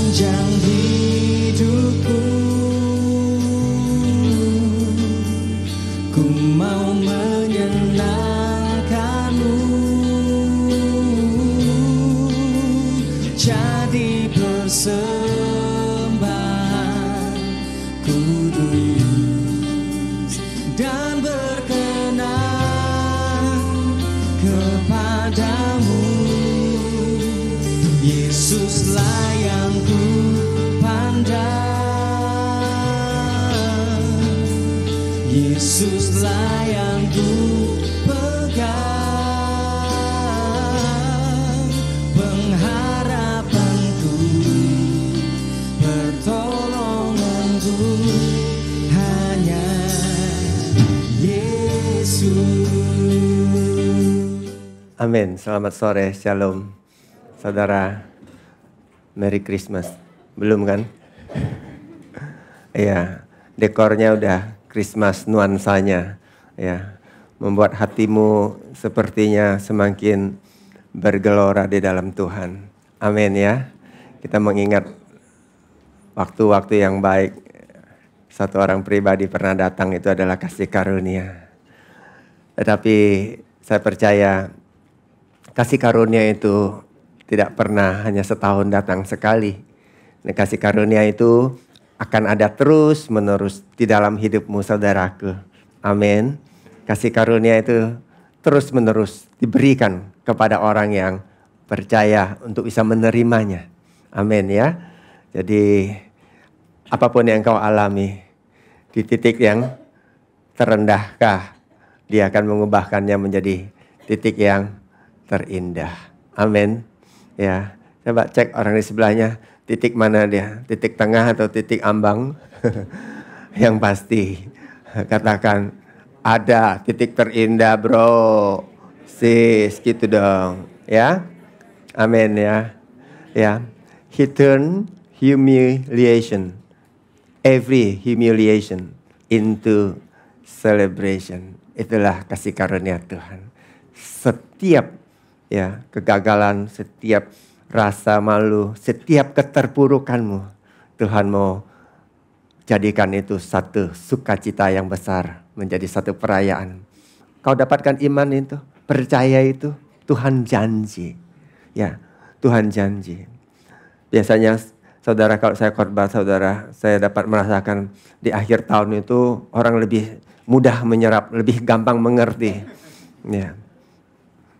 sepanjang hidupku. Ku mau menyenangkanmu, jadi persembahan kudus dan berkenan kepadamu. Yesuslah yang ku pandang, Yesuslah yang ku pegang, pengharapanku, pertolonganku hanya Yesus. Amin. Selamat sore, shalom. Saudara, Merry Christmas. Belum kan? Iya, dekornya udah Christmas nuansanya. Ya, membuat hatimu sepertinya semakin bergelora di dalam Tuhan. Amin ya. Kita mengingat waktu-waktu yang baik. Satu orang pribadi pernah datang, itu adalah kasih karunia. Tetapi saya percaya kasih karunia itu tidak pernah hanya setahun datang sekali. Nah, kasih karunia itu akan ada terus menerus di dalam hidupmu, saudaraku. Amin. Kasih karunia itu terus menerus diberikan kepada orang yang percaya untuk bisa menerimanya. Amin ya. Jadi apapun yang kau alami di titik yang terendahkah, Dia akan mengubahkannya menjadi titik yang terindah. Amin. Ya, coba cek orang di sebelahnya, titik mana dia? Titik tengah atau titik ambang? Yang pasti katakan ada titik terindah, bro. Sis, gitu dong, ya. Amin ya. Ya. He turned humiliation, every humiliation into celebration. Itulah kasih karunia Tuhan. Setiap ya, kegagalan, setiap rasa malu, setiap keterpurukanmu, Tuhan mau jadikan itu satu sukacita yang besar, menjadi satu perayaan. Kau dapatkan iman itu, percaya itu, Tuhan janji. Ya, Tuhan janji. Biasanya saudara, kalau saya khotbah saudara, saya dapat merasakan di akhir tahun itu orang lebih mudah menyerap, lebih gampang mengerti. Ya.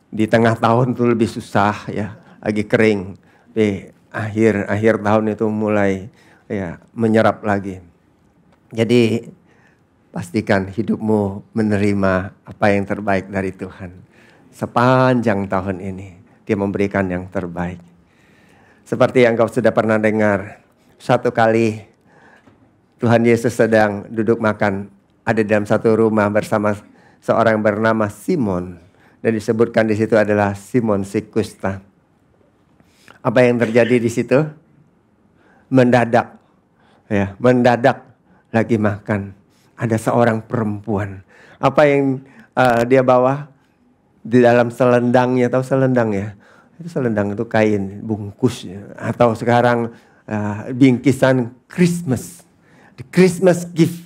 Di tengah tahun itu lebih susah ya, lagi kering. Di akhir tahun itu mulai ya menyerap lagi. Jadi pastikan hidupmu menerima apa yang terbaik dari Tuhan. Sepanjang tahun ini Dia memberikan yang terbaik. Seperti yang kau sudah pernah dengar, satu kali Tuhan Yesus sedang duduk makan, ada dalam satu rumah bersama seorang bernama Simon. Dan disebutkan di situ adalah Simon si kusta. Apa yang terjadi di situ? Mendadak, ya, mendadak lagi makan. Ada seorang perempuan. Apa yang dia bawa di dalam selendangnya? Tahu selendang ya? Itu selendang itu kain bungkus ya. Atau sekarang bingkisan Christmas, the Christmas gift.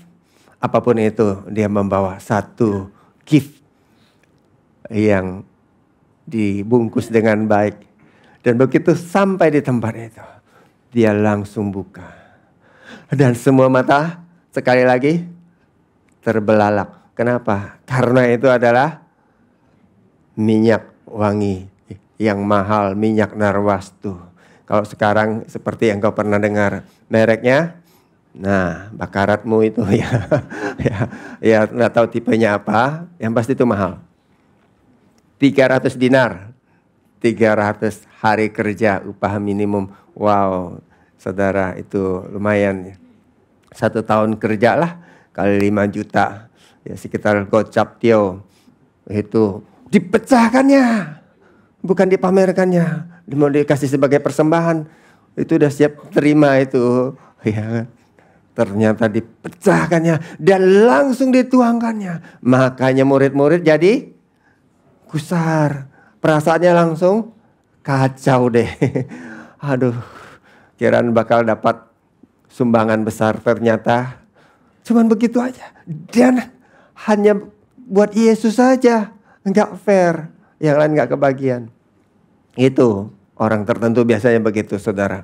Apapun itu, dia membawa satu gift yang dibungkus dengan baik. Dan begitu sampai di tempat itu, dia langsung buka. Dan semua mata sekali lagi terbelalak. Kenapa? Karena itu adalah minyak wangi yang mahal, minyak narwastu. Kalau sekarang seperti yang kau pernah dengar mereknya, nah bakaratmu itu ya nggak tahu tipenya apa, yang pasti itu mahal. 300 dinar, 300 hari kerja upah minimum. Wow, saudara, itu lumayan. 1 tahun kerja lah, kali 5 juta. Ya sekitar gocap tio. Itu dipecahkannya, bukan dipamerkannya. Mau dikasih sebagai persembahan. Itu udah siap terima itu. Ya, ternyata dipecahkannya dan langsung dituangkannya. Makanya murid-murid jadi gusar. Perasaannya langsung kacau deh. Aduh, Kirain bakal dapat sumbangan besar, ternyata cuman begitu aja. Dan hanya buat Yesus saja, enggak fair. Yang lain enggak kebagian. Itu orang tertentu biasanya begitu, saudara.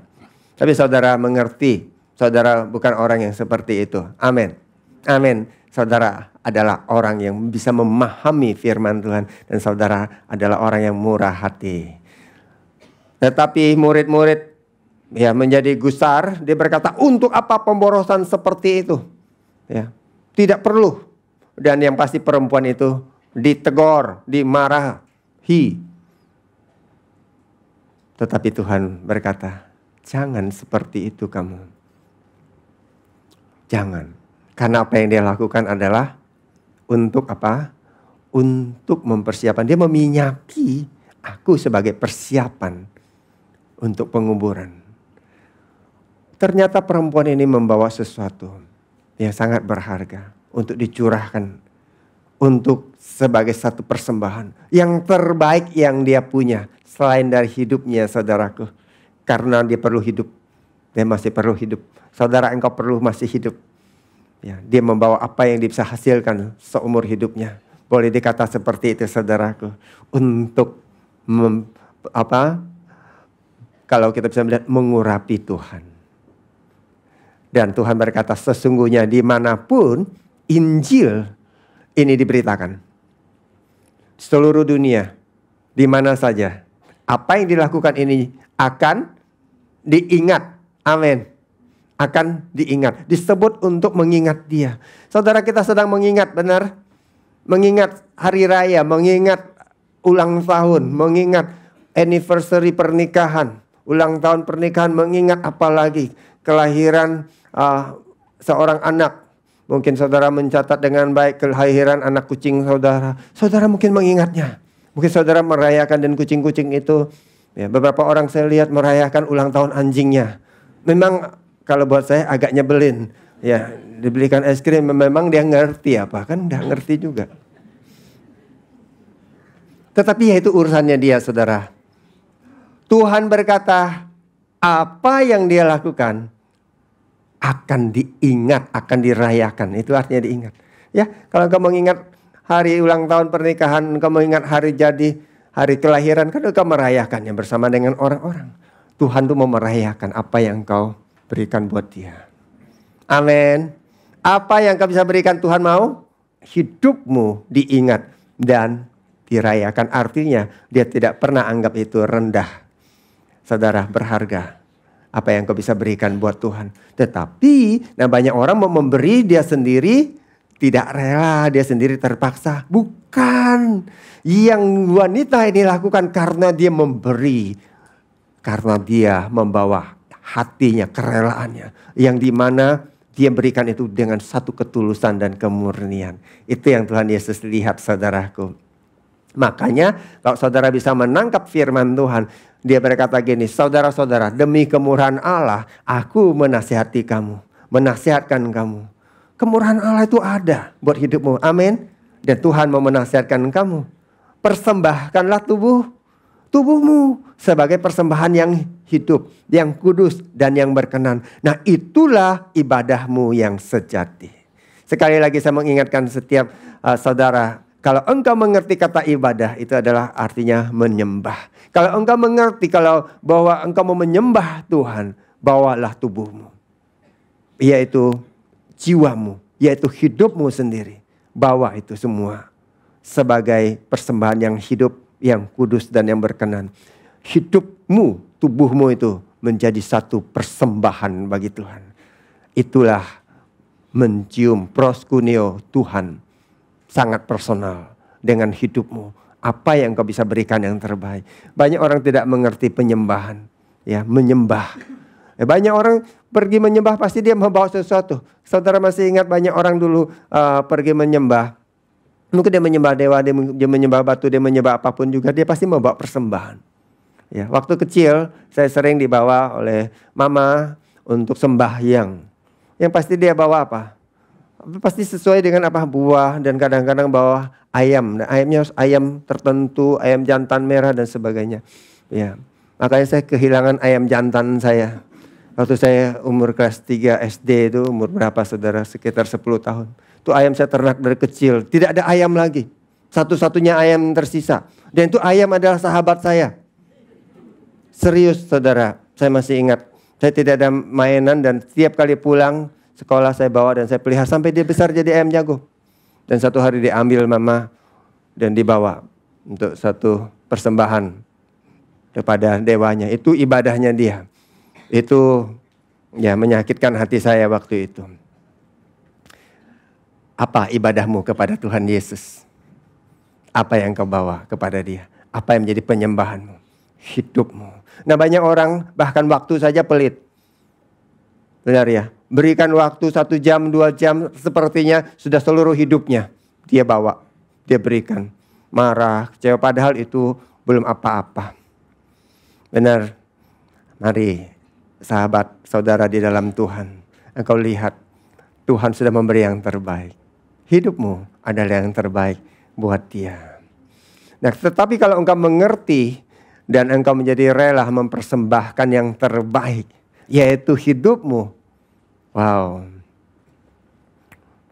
Tapi saudara mengerti, saudara bukan orang yang seperti itu. Amin. Amin. Saudara adalah orang yang bisa memahami firman Tuhan. Dan saudara adalah orang yang murah hati. Tetapi murid-murid ya menjadi gusar, dia berkata, untuk apa pemborosan seperti itu? Ya, tidak perlu. Dan yang pasti perempuan itu ditegur, dimarahi. Tetapi Tuhan berkata, jangan seperti itu kamu. Jangan. Karena apa yang dia lakukan adalah untuk apa? Untuk mempersiapkan. Dia meminyaki aku sebagai persiapan untuk penguburan. Ternyata perempuan ini membawa sesuatu yang sangat berharga untuk dicurahkan, untuk sebagai satu persembahan yang terbaik yang dia punya selain dari hidupnya, saudaraku. Karena dia perlu hidup, dia masih perlu hidup. Saudara, engkau perlu masih hidup. Ya, dia membawa apa yang dia bisa hasilkan seumur hidupnya. Boleh dikata seperti itu, saudaraku. Untuk kalau kita bisa melihat, mengurapi Tuhan. Dan Tuhan berkata, sesungguhnya dimanapun Injil ini diberitakan, seluruh dunia, di mana saja, apa yang dilakukan ini akan diingat. Amin. Akan diingat. Disebut untuk mengingat dia. Saudara, kita sedang mengingat, benar? Mengingat hari raya, mengingat ulang tahun, mengingat anniversary pernikahan, ulang tahun pernikahan, mengingat apalagi kelahiran seorang anak. Mungkin saudara mencatat dengan baik kelahiran anak kucing saudara. Saudara mungkin mengingatnya. Mungkin saudara merayakan dan kucing-kucing itu. Ya, beberapa orang saya lihat merayakan ulang tahun anjingnya. Memang kalau buat saya agak nyebelin. Ya, dibelikan es krim, memang dia ngerti apa? Kan nggak ngerti juga. Tetapi ya itu urusannya dia, saudara. Tuhan berkata, apa yang dia lakukan akan diingat, akan dirayakan. Itu artinya diingat. Ya, kalau engkau mengingat hari ulang tahun pernikahan, engkau mengingat hari jadi, hari kelahiran, kan engkau merayakannya bersama dengan orang-orang. Tuhan tuh mau merayakan apa yang engkau berikan buat dia. Amin. Apa yang engkau bisa berikan Tuhan mau? Hidupmu diingat dan dirayakan. Artinya dia tidak pernah anggap itu rendah. Saudara, berharga apa yang kau bisa berikan buat Tuhan. Tetapi banyak orang mau memberi, dia sendiri tidak rela, dia sendiri terpaksa. Bukan. Yang wanita ini lakukan karena dia memberi. Karena dia membawa hatinya, kerelaannya. Yang dimana dia berikan itu dengan satu ketulusan dan kemurnian. Itu yang Tuhan Yesus lihat, saudaraku. Makanya kalau saudara bisa menangkap firman Tuhan, dia berkata gini, saudara-saudara, demi kemurahan Allah, aku menasihati kamu, menasihatkan kamu. Kemurahan Allah itu ada buat hidupmu, amin. Dan Tuhan mau menasihatkan kamu. Persembahkanlah tubuhmu sebagai persembahan yang hidup, yang kudus dan yang berkenan. Nah, itulah ibadahmu yang sejati. Sekali lagi saya mengingatkan setiap saudara, kalau engkau mengerti kata ibadah, itu adalah artinya menyembah. Kalau engkau mengerti bahwa engkau mau menyembah Tuhan, bawalah tubuhmu. Yaitu jiwamu, yaitu hidupmu sendiri. Bawa itu semua sebagai persembahan yang hidup, yang kudus dan yang berkenan. Hidupmu, tubuhmu itu menjadi satu persembahan bagi Tuhan. Itulah mencium proskuneo Tuhan. Sangat personal dengan hidupmu. Apa yang kau bisa berikan yang terbaik. Banyak orang tidak mengerti penyembahan. Ya, menyembah. Banyak orang pergi menyembah pasti dia membawa sesuatu. Saudara masih ingat banyak orang dulu pergi menyembah. Mungkin dia menyembah dewa, dia menyembah batu, dia menyembah apapun juga. Dia pasti membawa persembahan. Ya, waktu kecil saya sering dibawa oleh mama untuk sembahyang. Yang pasti dia bawa apa? Pasti sesuai dengan apa? Buah, dan kadang-kadang bawa ayam. Nah, ayamnya harus ayam tertentu, ayam jantan merah dan sebagainya. Ya, makanya saya kehilangan ayam jantan saya. Waktu saya umur kelas 3 SD itu, umur berapa saudara? Sekitar 10 tahun. Itu ayam saya ternak dari kecil. Tidak ada ayam lagi. Satu-satunya ayam tersisa. Dan itu ayam adalah sahabat saya. Serius saudara, saya masih ingat. Saya tidak ada mainan dan setiap kali pulang sekolah saya bawa dan saya pelihara sampai dia besar jadi ayam jago. Dan satu hari diambil mama dan dibawa untuk satu persembahan kepada dewanya. Itu ibadahnya dia. Itu ya menyakitkan hati saya waktu itu. Apa ibadahmu kepada Tuhan Yesus? Apa yang kau bawa kepada dia? Apa yang menjadi penyembahanmu? Hidupmu. Nah banyak orang bahkan waktu saja pelit. Benar ya? Berikan waktu 1 jam, 2 jam sepertinya sudah seluruh hidupnya. Dia bawa, dia berikan. Marah, kecewa padahal itu belum apa-apa. Benar. Mari sahabat, saudara di dalam Tuhan. Engkau lihat Tuhan sudah memberi yang terbaik. Hidupmu adalah yang terbaik buat dia. Nah, tetapi kalau engkau mengerti dan engkau menjadi rela mempersembahkan yang terbaik, yaitu hidupmu. Wow.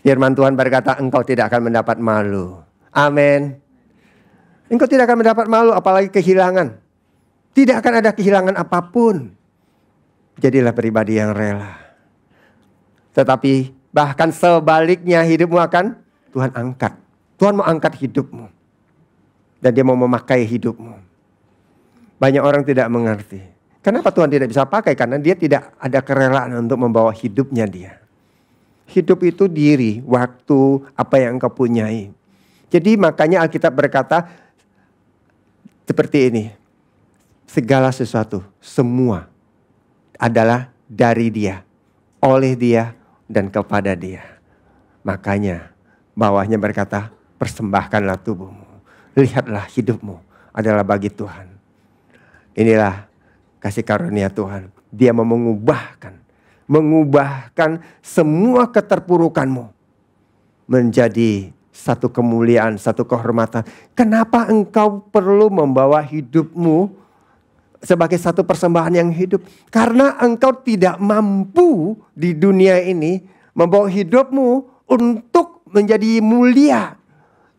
Firman Tuhan berkata, engkau tidak akan mendapat malu. Amin. Engkau tidak akan mendapat malu, apalagi kehilangan. Tidak akan ada kehilangan apapun. Jadilah pribadi yang rela. Tetapi bahkan sebaliknya hidupmu akan Tuhan angkat. Tuhan mau angkat hidupmu. Dan dia mau memakai hidupmu. Banyak orang tidak mengerti. Kenapa Tuhan tidak bisa pakai? Karena dia tidak ada kerelaan untuk membawa hidupnya dia. Hidup itu diri, waktu, apa yang engkau punyai. Jadi makanya Alkitab berkata seperti ini. Segala sesuatu, semua adalah dari dia, oleh dia, dan kepada dia. Makanya bawahnya berkata, persembahkanlah tubuhmu. Lihatlah hidupmu adalah bagi Tuhan. Inilah kasih karunia Tuhan. Dia mau mengubahkan semua keterpurukanmu menjadi satu kemuliaan, satu kehormatan. Kenapa engkau perlu membawa hidupmu sebagai satu persembahan yang hidup? Karena engkau tidak mampu di dunia ini membawa hidupmu untuk menjadi mulia.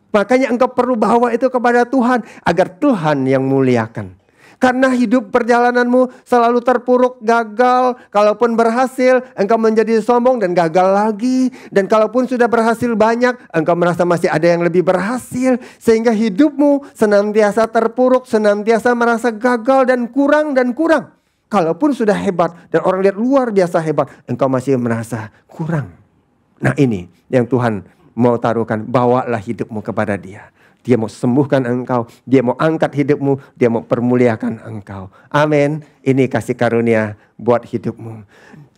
Makanya engkau perlu bawa itu kepada Tuhan agar Tuhan yang muliakan. Karena hidup perjalananmu selalu terpuruk, gagal. Kalaupun berhasil, engkau menjadi sombong dan gagal lagi. Dan kalaupun sudah berhasil banyak, engkau merasa masih ada yang lebih berhasil. Sehingga hidupmu senantiasa terpuruk, senantiasa merasa gagal dan kurang dan kurang. Kalaupun sudah hebat dan orang lihat luar biasa hebat, engkau masih merasa kurang. Nah ini yang Tuhan mau taruhkan, bawalah hidupmu kepada dia. Dia mau sembuhkan engkau, dia mau angkat hidupmu, dia mau permuliakan engkau. Amin. Ini kasih karunia buat hidupmu.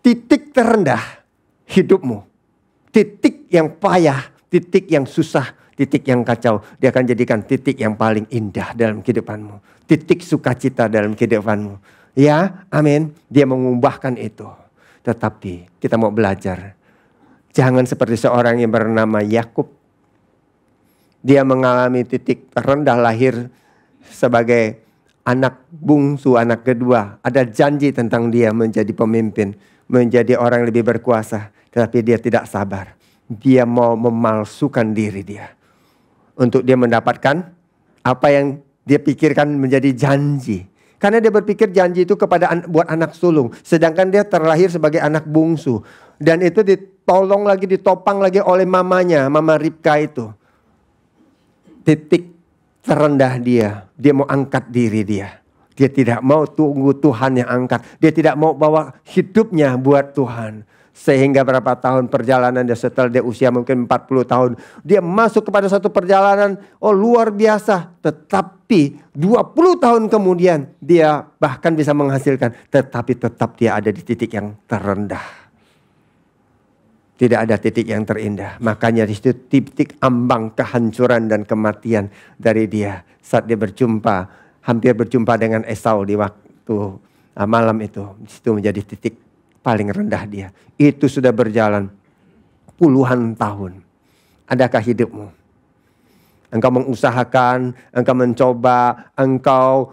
Titik terendah hidupmu, titik yang payah, titik yang susah, titik yang kacau, dia akan jadikan titik yang paling indah dalam kehidupanmu. Titik sukacita dalam kehidupanmu. Ya, amin. Dia mengubahkan itu. Tetapi kita mau belajar. Jangan seperti seorang yang bernama Yakub. Dia mengalami titik terendah, lahir sebagai anak bungsu, anak kedua. Ada janji tentang dia menjadi pemimpin, menjadi orang yang lebih berkuasa. Tetapi dia tidak sabar. Dia mau memalsukan diri dia. Untuk dia mendapatkan apa yang dia pikirkan menjadi janji. Karena dia berpikir janji itu buat anak sulung. Sedangkan dia terlahir sebagai anak bungsu. Dan itu ditolong lagi, ditopang lagi oleh mamanya, Mama Ribka itu. Titik terendah dia mau angkat diri dia. Dia tidak mau tunggu Tuhan yang angkat. Dia tidak mau bawa hidupnya buat Tuhan. Sehingga berapa tahun perjalanan dia, setelah dia usia mungkin 40 tahun. Dia masuk kepada satu perjalanan, luar biasa. Tetapi 20 tahun kemudian dia bahkan bisa menghasilkan. Tetapi tetap dia ada di titik yang terendah. Tidak ada titik yang terindah. Makanya di situ titik ambang kehancuran dan kematian dari dia. Saat dia hampir berjumpa dengan Esau di waktu malam itu. Di situ menjadi titik paling rendah dia. Itu sudah berjalan puluhan tahun. Adakah hidupmu? Engkau mengusahakan, engkau mencoba, engkau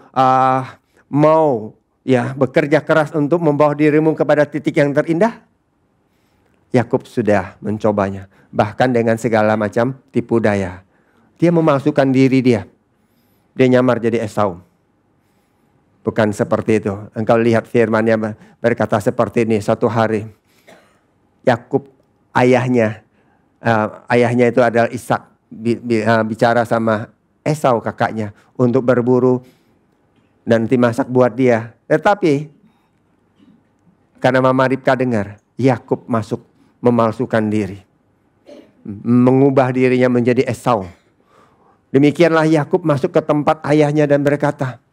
mau bekerja keras untuk membawa dirimu kepada titik yang terindah? Yakub sudah mencobanya. Bahkan dengan segala macam tipu daya. Dia memalsukan diri dia. Dia nyamar jadi Esau. Bukan seperti itu. Engkau lihat firman-Nya berkata seperti ini. Satu hari Yakub ayahnya itu adalah Ishak, bicara sama Esau kakaknya untuk berburu dan nanti masak buat dia. Tetapi karena Mama Ribka dengar, Yakub masuk memalsukan diri, mengubah dirinya menjadi Esau. Demikianlah Yakub masuk ke tempat ayahnya dan berkata,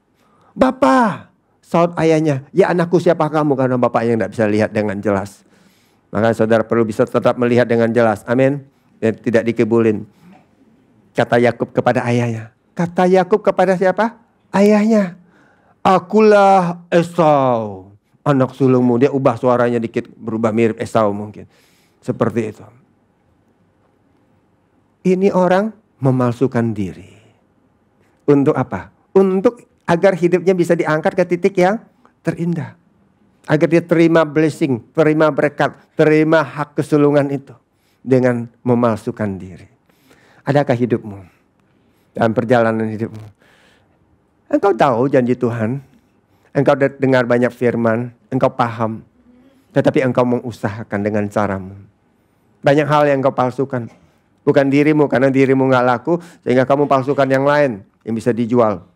"Bapak," saut ayahnya, "ya anakku, siapa kamu?" Karena bapaknya tidak bisa lihat dengan jelas. Maka saudara perlu bisa tetap melihat dengan jelas. Amin. Dan tidak dikebulin. Kata Yakub kepada ayahnya. Kata Yakub kepada siapa? Ayahnya. "Akulah Esau, anak sulungmu." Dia ubah suaranya dikit, berubah mirip Esau mungkin. Seperti itu. Ini orang memalsukan diri. Untuk apa? Untuk agar hidupnya bisa diangkat ke titik yang terindah. Agar dia terima blessing, terima berkat, terima hak kesulungan itu. Dengan memalsukan diri. Adakah hidupmu? Dalam perjalanan hidupmu. Engkau tahu janji Tuhan. Engkau dengar banyak firman. Engkau paham. Tetapi engkau mengusahakan dengan caramu. Banyak hal yang engkau palsukan. Bukan dirimu, karena dirimu gak laku. Sehingga kamu palsukan yang lain yang bisa dijual.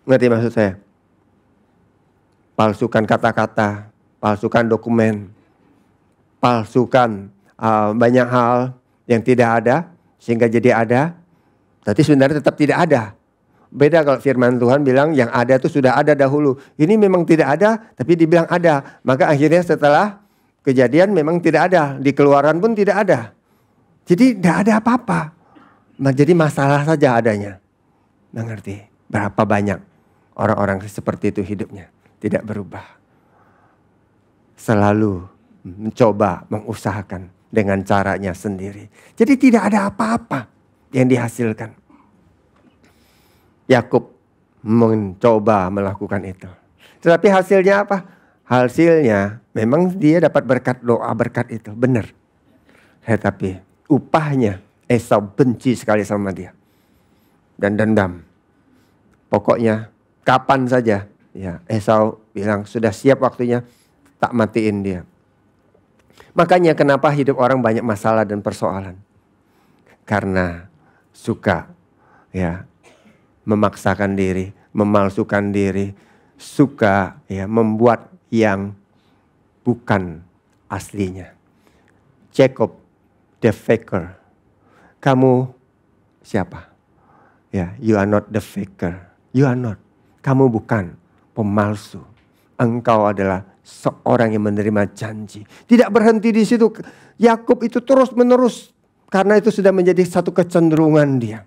Ngerti maksud saya? Palsukan kata-kata, palsukan dokumen, palsukan banyak hal yang tidak ada sehingga jadi ada. Tapi sebenarnya tetap tidak ada. Beda kalau firman Tuhan bilang yang ada itu sudah ada dahulu. Ini memang tidak ada tapi dibilang ada. Maka akhirnya setelah kejadian memang tidak ada. Di Keluaran pun tidak ada. Jadi tidak ada apa-apa. Jadi masalah saja adanya. Mengerti? Berapa banyak orang-orang seperti itu hidupnya. Tidak berubah. Selalu mencoba mengusahakan dengan caranya sendiri. Jadi tidak ada apa-apa yang dihasilkan. Yakub mencoba melakukan itu. Tetapi hasilnya apa? Hasilnya memang dia dapat berkat doa berkat itu. Benar. Tetapi upahnya Esau benci sekali sama dia. Dan dendam. Pokoknya kapan saja. Ya, Esau bilang sudah siap waktunya, tak matiin dia. Makanya kenapa hidup orang banyak masalah dan persoalan? Karena suka memaksakan diri, memalsukan diri, suka membuat yang bukan aslinya. Jacob the faker. Kamu siapa? You are not the faker. You are not. Kamu bukan pemalsu. Engkau adalah seorang yang menerima janji. Tidak berhenti di situ. Yakub itu terus menerus. Karena itu sudah menjadi satu kecenderungan dia.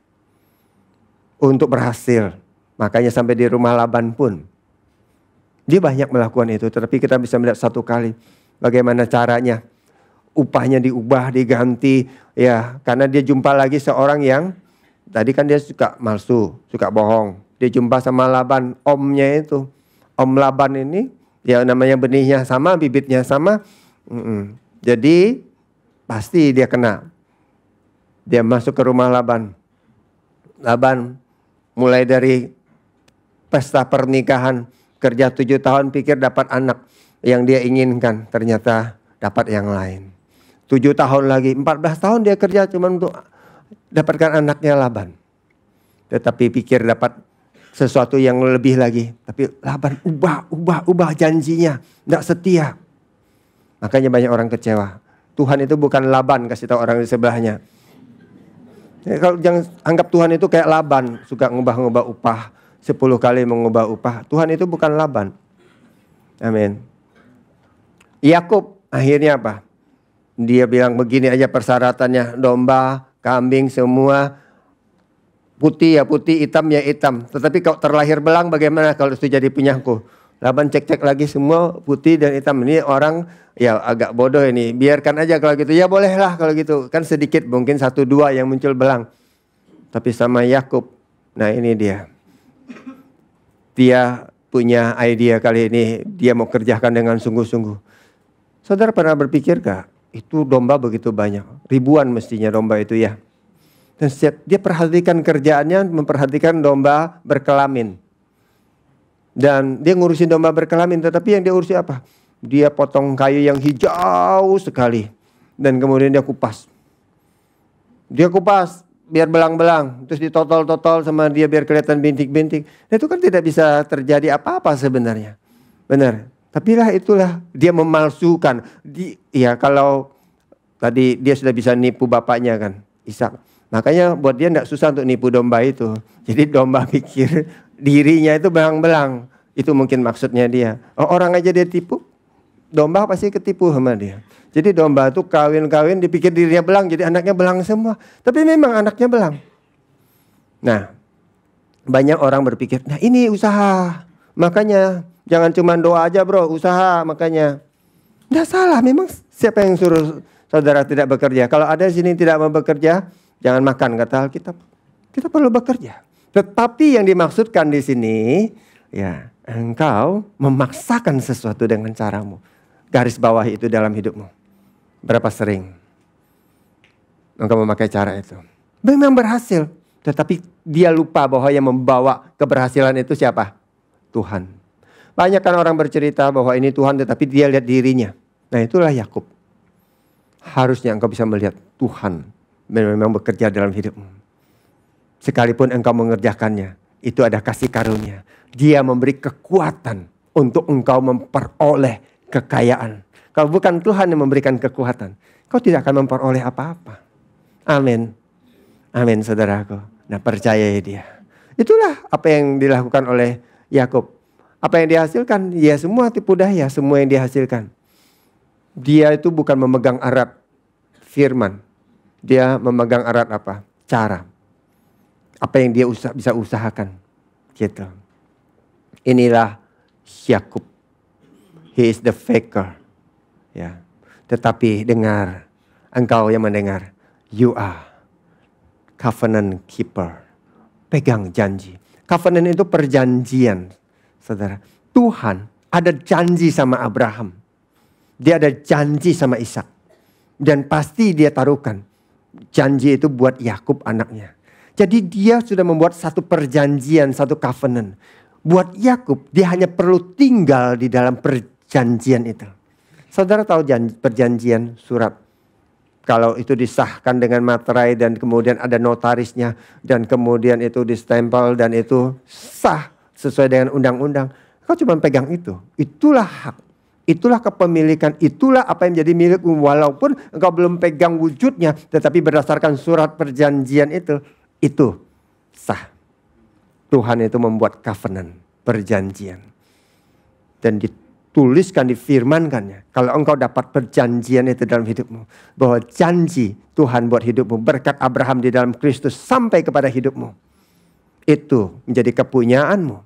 Untuk berhasil. Makanya sampai di rumah Laban pun. Dia banyak melakukan itu. Tetapi kita bisa melihat satu kali. Bagaimana caranya. Upahnya diubah, diganti. Ya, karena dia jumpa lagi seorang yang. Tadi kan dia suka malsu. Suka bohong. Dia jumpa sama Laban. Omnya itu. Om Laban ini, ya namanya benihnya sama, bibitnya sama. Jadi pasti dia kena. Dia masuk ke rumah Laban. Laban mulai dari pesta pernikahan, kerja 7 tahun pikir dapat anak yang dia inginkan. Ternyata dapat yang lain. 7 tahun lagi, 14 tahun dia kerja cuma untuk dapatkan anaknya Laban. Tetapi pikir dapat sesuatu yang lebih lagi. Tapi Laban ubah janjinya. Tidak setia. Makanya banyak orang kecewa. Tuhan itu bukan Laban, kasih tahu orang di sebelahnya. Kalau jangan anggap Tuhan itu kayak Laban. Suka ngubah-ngubah upah. 10 kali mengubah upah. Tuhan itu bukan Laban. Amin. Yakub akhirnya apa? Dia bilang begini aja persyaratannya. Domba, kambing semua. Putih ya putih, hitam ya hitam. Tetapi kalau terlahir belang bagaimana kalau itu jadi punyaku? Laban cek-cek lagi semua putih dan hitam. Ini orang ya agak bodoh ini. Biarkan aja kalau gitu. Ya bolehlah kalau gitu. Kan sedikit mungkin 1-2 yang muncul belang. Tapi sama Yakub. Nah ini dia. Dia punya ide kali ini, dia mau kerjakan dengan sungguh-sungguh. Saudara pernah berpikir gak? Itu domba begitu banyak. Ribuan mestinya domba itu ya. Dan setiap dia perhatikan kerjaannya, memperhatikan domba berkelamin. Dan dia ngurusin domba berkelamin, tetapi yang dia urusi apa? Dia potong kayu yang hijau sekali. Dan kemudian dia kupas. Dia kupas biar belang-belang. Terus ditotol-totol sama dia biar kelihatan bintik-bintik. Nah, itu kan tidak bisa terjadi apa-apa sebenarnya. Benar. Tapi itulah dia memalsukan. Ya kalau tadi dia sudah bisa nipu bapaknya kan, Ishak. Makanya buat dia tidak susah untuk nipu domba itu. Jadi domba pikir dirinya itu belang-belang. Itu mungkin maksudnya dia. Orang aja dia tipu, domba pasti ketipu sama dia. Jadi domba itu kawin-kawin dipikir dirinya belang, jadi anaknya belang semua. Tapi memang anaknya belang. Nah, banyak orang berpikir, nah ini usaha. Makanya jangan cuma doa aja bro, usaha makanya. Tidak salah, memang siapa yang suruh saudara tidak bekerja? Kalau ada di sini tidak mau bekerja, jangan makan kata Alkitab. Kita perlu bekerja. Tetapi yang dimaksudkan di sini, ya engkau memaksakan sesuatu dengan caramu. Garis bawah itu dalam hidupmu. Berapa sering engkau memakai cara itu? Memang berhasil. Tetapi dia lupa bahwa yang membawa keberhasilan itu siapa? Tuhan. Banyak kan orang bercerita bahwa ini Tuhan, tetapi dia lihat dirinya. Nah itulah Yakub. Harusnya engkau bisa melihat Tuhan memang bekerja dalam hidupmu. Sekalipun engkau mengerjakannya, itu ada kasih karunia. Dia memberi kekuatan untuk engkau memperoleh kekayaan. Kalau bukan Tuhan yang memberikan kekuatan, kau tidak akan memperoleh apa-apa. Amin. Amin saudaraku. Nah percayai dia. Itulah apa yang dilakukan oleh Yakub. Apa yang dihasilkan? Ya semua tipu daya, semua yang dihasilkan. Dia itu bukan memegang erat firman. Dia memegang erat apa? Cara. Apa yang dia bisa usahakan. Gitu. Inilah Yakub. He is the faker. Ya. Tetapi dengar, engkau yang mendengar, you are covenant keeper. Pegang janji. Covenant itu perjanjian, saudara. Tuhan ada janji sama Abraham. Dia ada janji sama Ishak. Dan pasti dia taruhkan janji itu buat Yakub anaknya. Jadi dia sudah membuat satu perjanjian, satu covenant. Buat Yakub dia hanya perlu tinggal di dalam perjanjian itu. Saudara tahu perjanjian surat. Kalau itu disahkan dengan materai dan kemudian ada notarisnya. Dan kemudian itu distempel dan itu sah sesuai dengan undang-undang. Kau cuma pegang itu. Itulah hak. Itulah kepemilikan. Itulah apa yang menjadi milikmu. Walaupun engkau belum pegang wujudnya. Tetapi berdasarkan surat perjanjian itu. Itu sah. Tuhan itu membuat covenant. Perjanjian. Dan tuliskan, difirmankannya. Kalau engkau dapat perjanjian itu dalam hidupmu. Bahwa janji Tuhan buat hidupmu. Berkat Abraham di dalam Kristus sampai kepada hidupmu. Itu menjadi kepunyaanmu.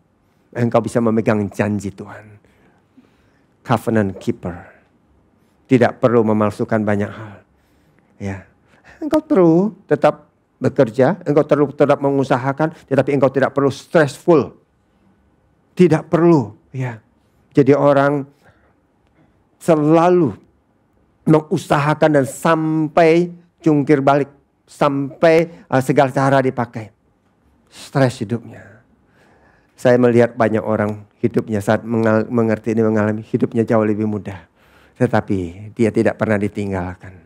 Engkau bisa memegang janji Tuhan. Covenant keeper. Tidak perlu memalsukan banyak hal. Ya, engkau perlu tetap bekerja. Engkau perlu tetap mengusahakan. Tetapi engkau tidak perlu stressful. Tidak perlu. Ya. Jadi orang selalu mengusahakan dan sampai jungkir balik. Sampai segala cara dipakai. Stres hidupnya. Saya melihat banyak orang hidupnya saat mengerti ini mengalami hidupnya jauh lebih mudah. Tetapi dia tidak pernah ditinggalkan.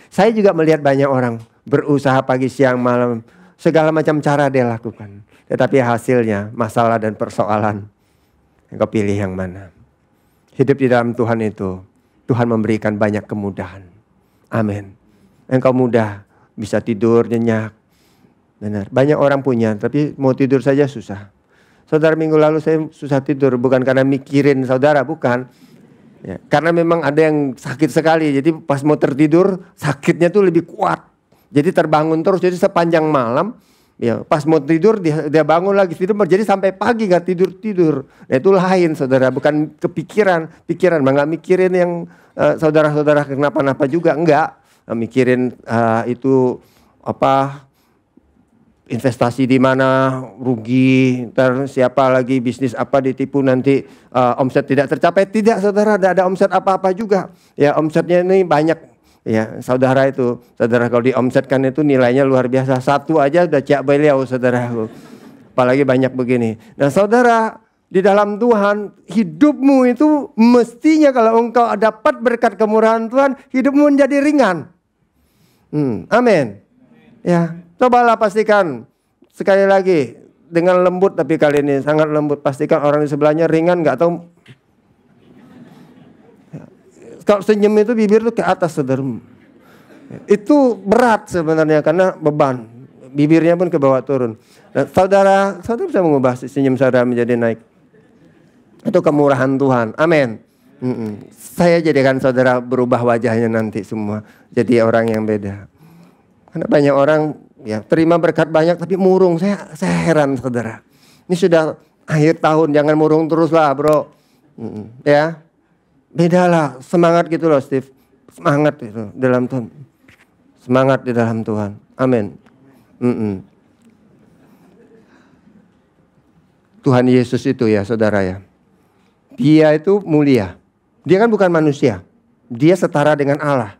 Saya juga melihat banyak orang berusaha pagi siang malam. Segala macam cara dia lakukan. Tetapi hasilnya masalah dan persoalan. Engkau pilih yang mana? Hidup di dalam Tuhan itu, Tuhan memberikan banyak kemudahan. Amin. Engkau mudah, bisa tidur nyenyak. Benar, banyak orang punya, tapi mau tidur saja susah. Saudara minggu lalu saya susah tidur, bukan karena mikirin saudara, bukan. Ya, karena memang ada yang sakit sekali, jadi pas mau tertidur, sakitnya tuh lebih kuat. Jadi terbangun terus, jadi sepanjang malam, ya pas mau tidur dia bangun lagi tidur, jadi sampai pagi gak tidur. Nah itu lain saudara, bukan pikiran, nggak mikirin yang saudara-saudara kenapa-napa juga, enggak. Mikirin itu apa investasi di mana rugi, ntar siapa lagi bisnis apa ditipu nanti omset tidak tercapai. Tidak saudara, tidak ada omset apa-apa juga. Ya omsetnya ini banyak. Ya saudara kalau diomsetkan itu nilainya luar biasa. Satu aja udah cak beliau saudaraku. Apalagi banyak begini. Nah saudara, di dalam Tuhan hidupmu itu mestinya kalau engkau dapat berkat kemurahan Tuhan, hidupmu menjadi ringan. Amin. Ya, cobalah pastikan sekali lagi dengan lembut, tapi kali ini sangat lembut. Pastikan orang di sebelahnya ringan, nggak tahu. Kalau senyum itu bibir tuh ke atas, saudara. Itu berat sebenarnya karena beban. Bibirnya pun ke bawah turun. Nah, saudara bisa mengubah senyum saudara menjadi naik. Itu kemurahan Tuhan. Amin. Saya jadikan saudara berubah wajahnya nanti semua. Jadi orang yang beda. Karena banyak orang ya terima berkat banyak tapi murung. Saya heran saudara. Ini sudah akhir tahun, jangan murung terus lah bro. Ya. Bedalah, semangat gitu loh Steve. Semangat itu dalam Tuhan. Semangat di dalam Tuhan. Amin. Tuhan Yesus itu ya saudara ya. Dia itu mulia. Dia kan bukan manusia. Dia setara dengan Allah.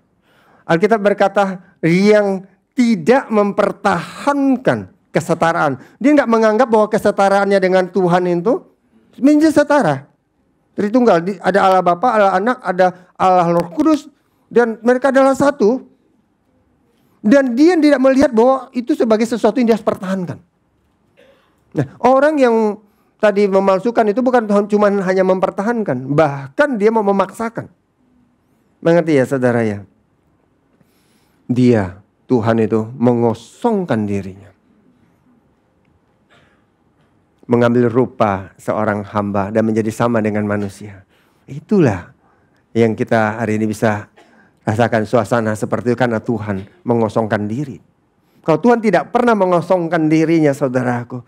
Alkitab berkata yang tidak mempertahankan kesetaraan. Dia nggak menganggap bahwa kesetaraannya dengan Tuhan itu menjadi setara. Tritunggal, ada Allah Bapa, Allah Anak, ada Allah Roh Kudus. Dan mereka adalah satu. Dan dia tidak melihat bahwa itu sebagai sesuatu yang dia harus pertahankan. Nah, orang yang tadi memalsukan itu bukan cuma hanya mempertahankan. Bahkan dia mau memaksakan. Mengerti ya saudara ya? Dia, Tuhan itu mengosongkan dirinya. Mengambil rupa seorang hamba dan menjadi sama dengan manusia. Itulah yang kita hari ini bisa rasakan suasana seperti itu karena Tuhan mengosongkan diri. Kalau Tuhan tidak pernah mengosongkan dirinya saudaraku,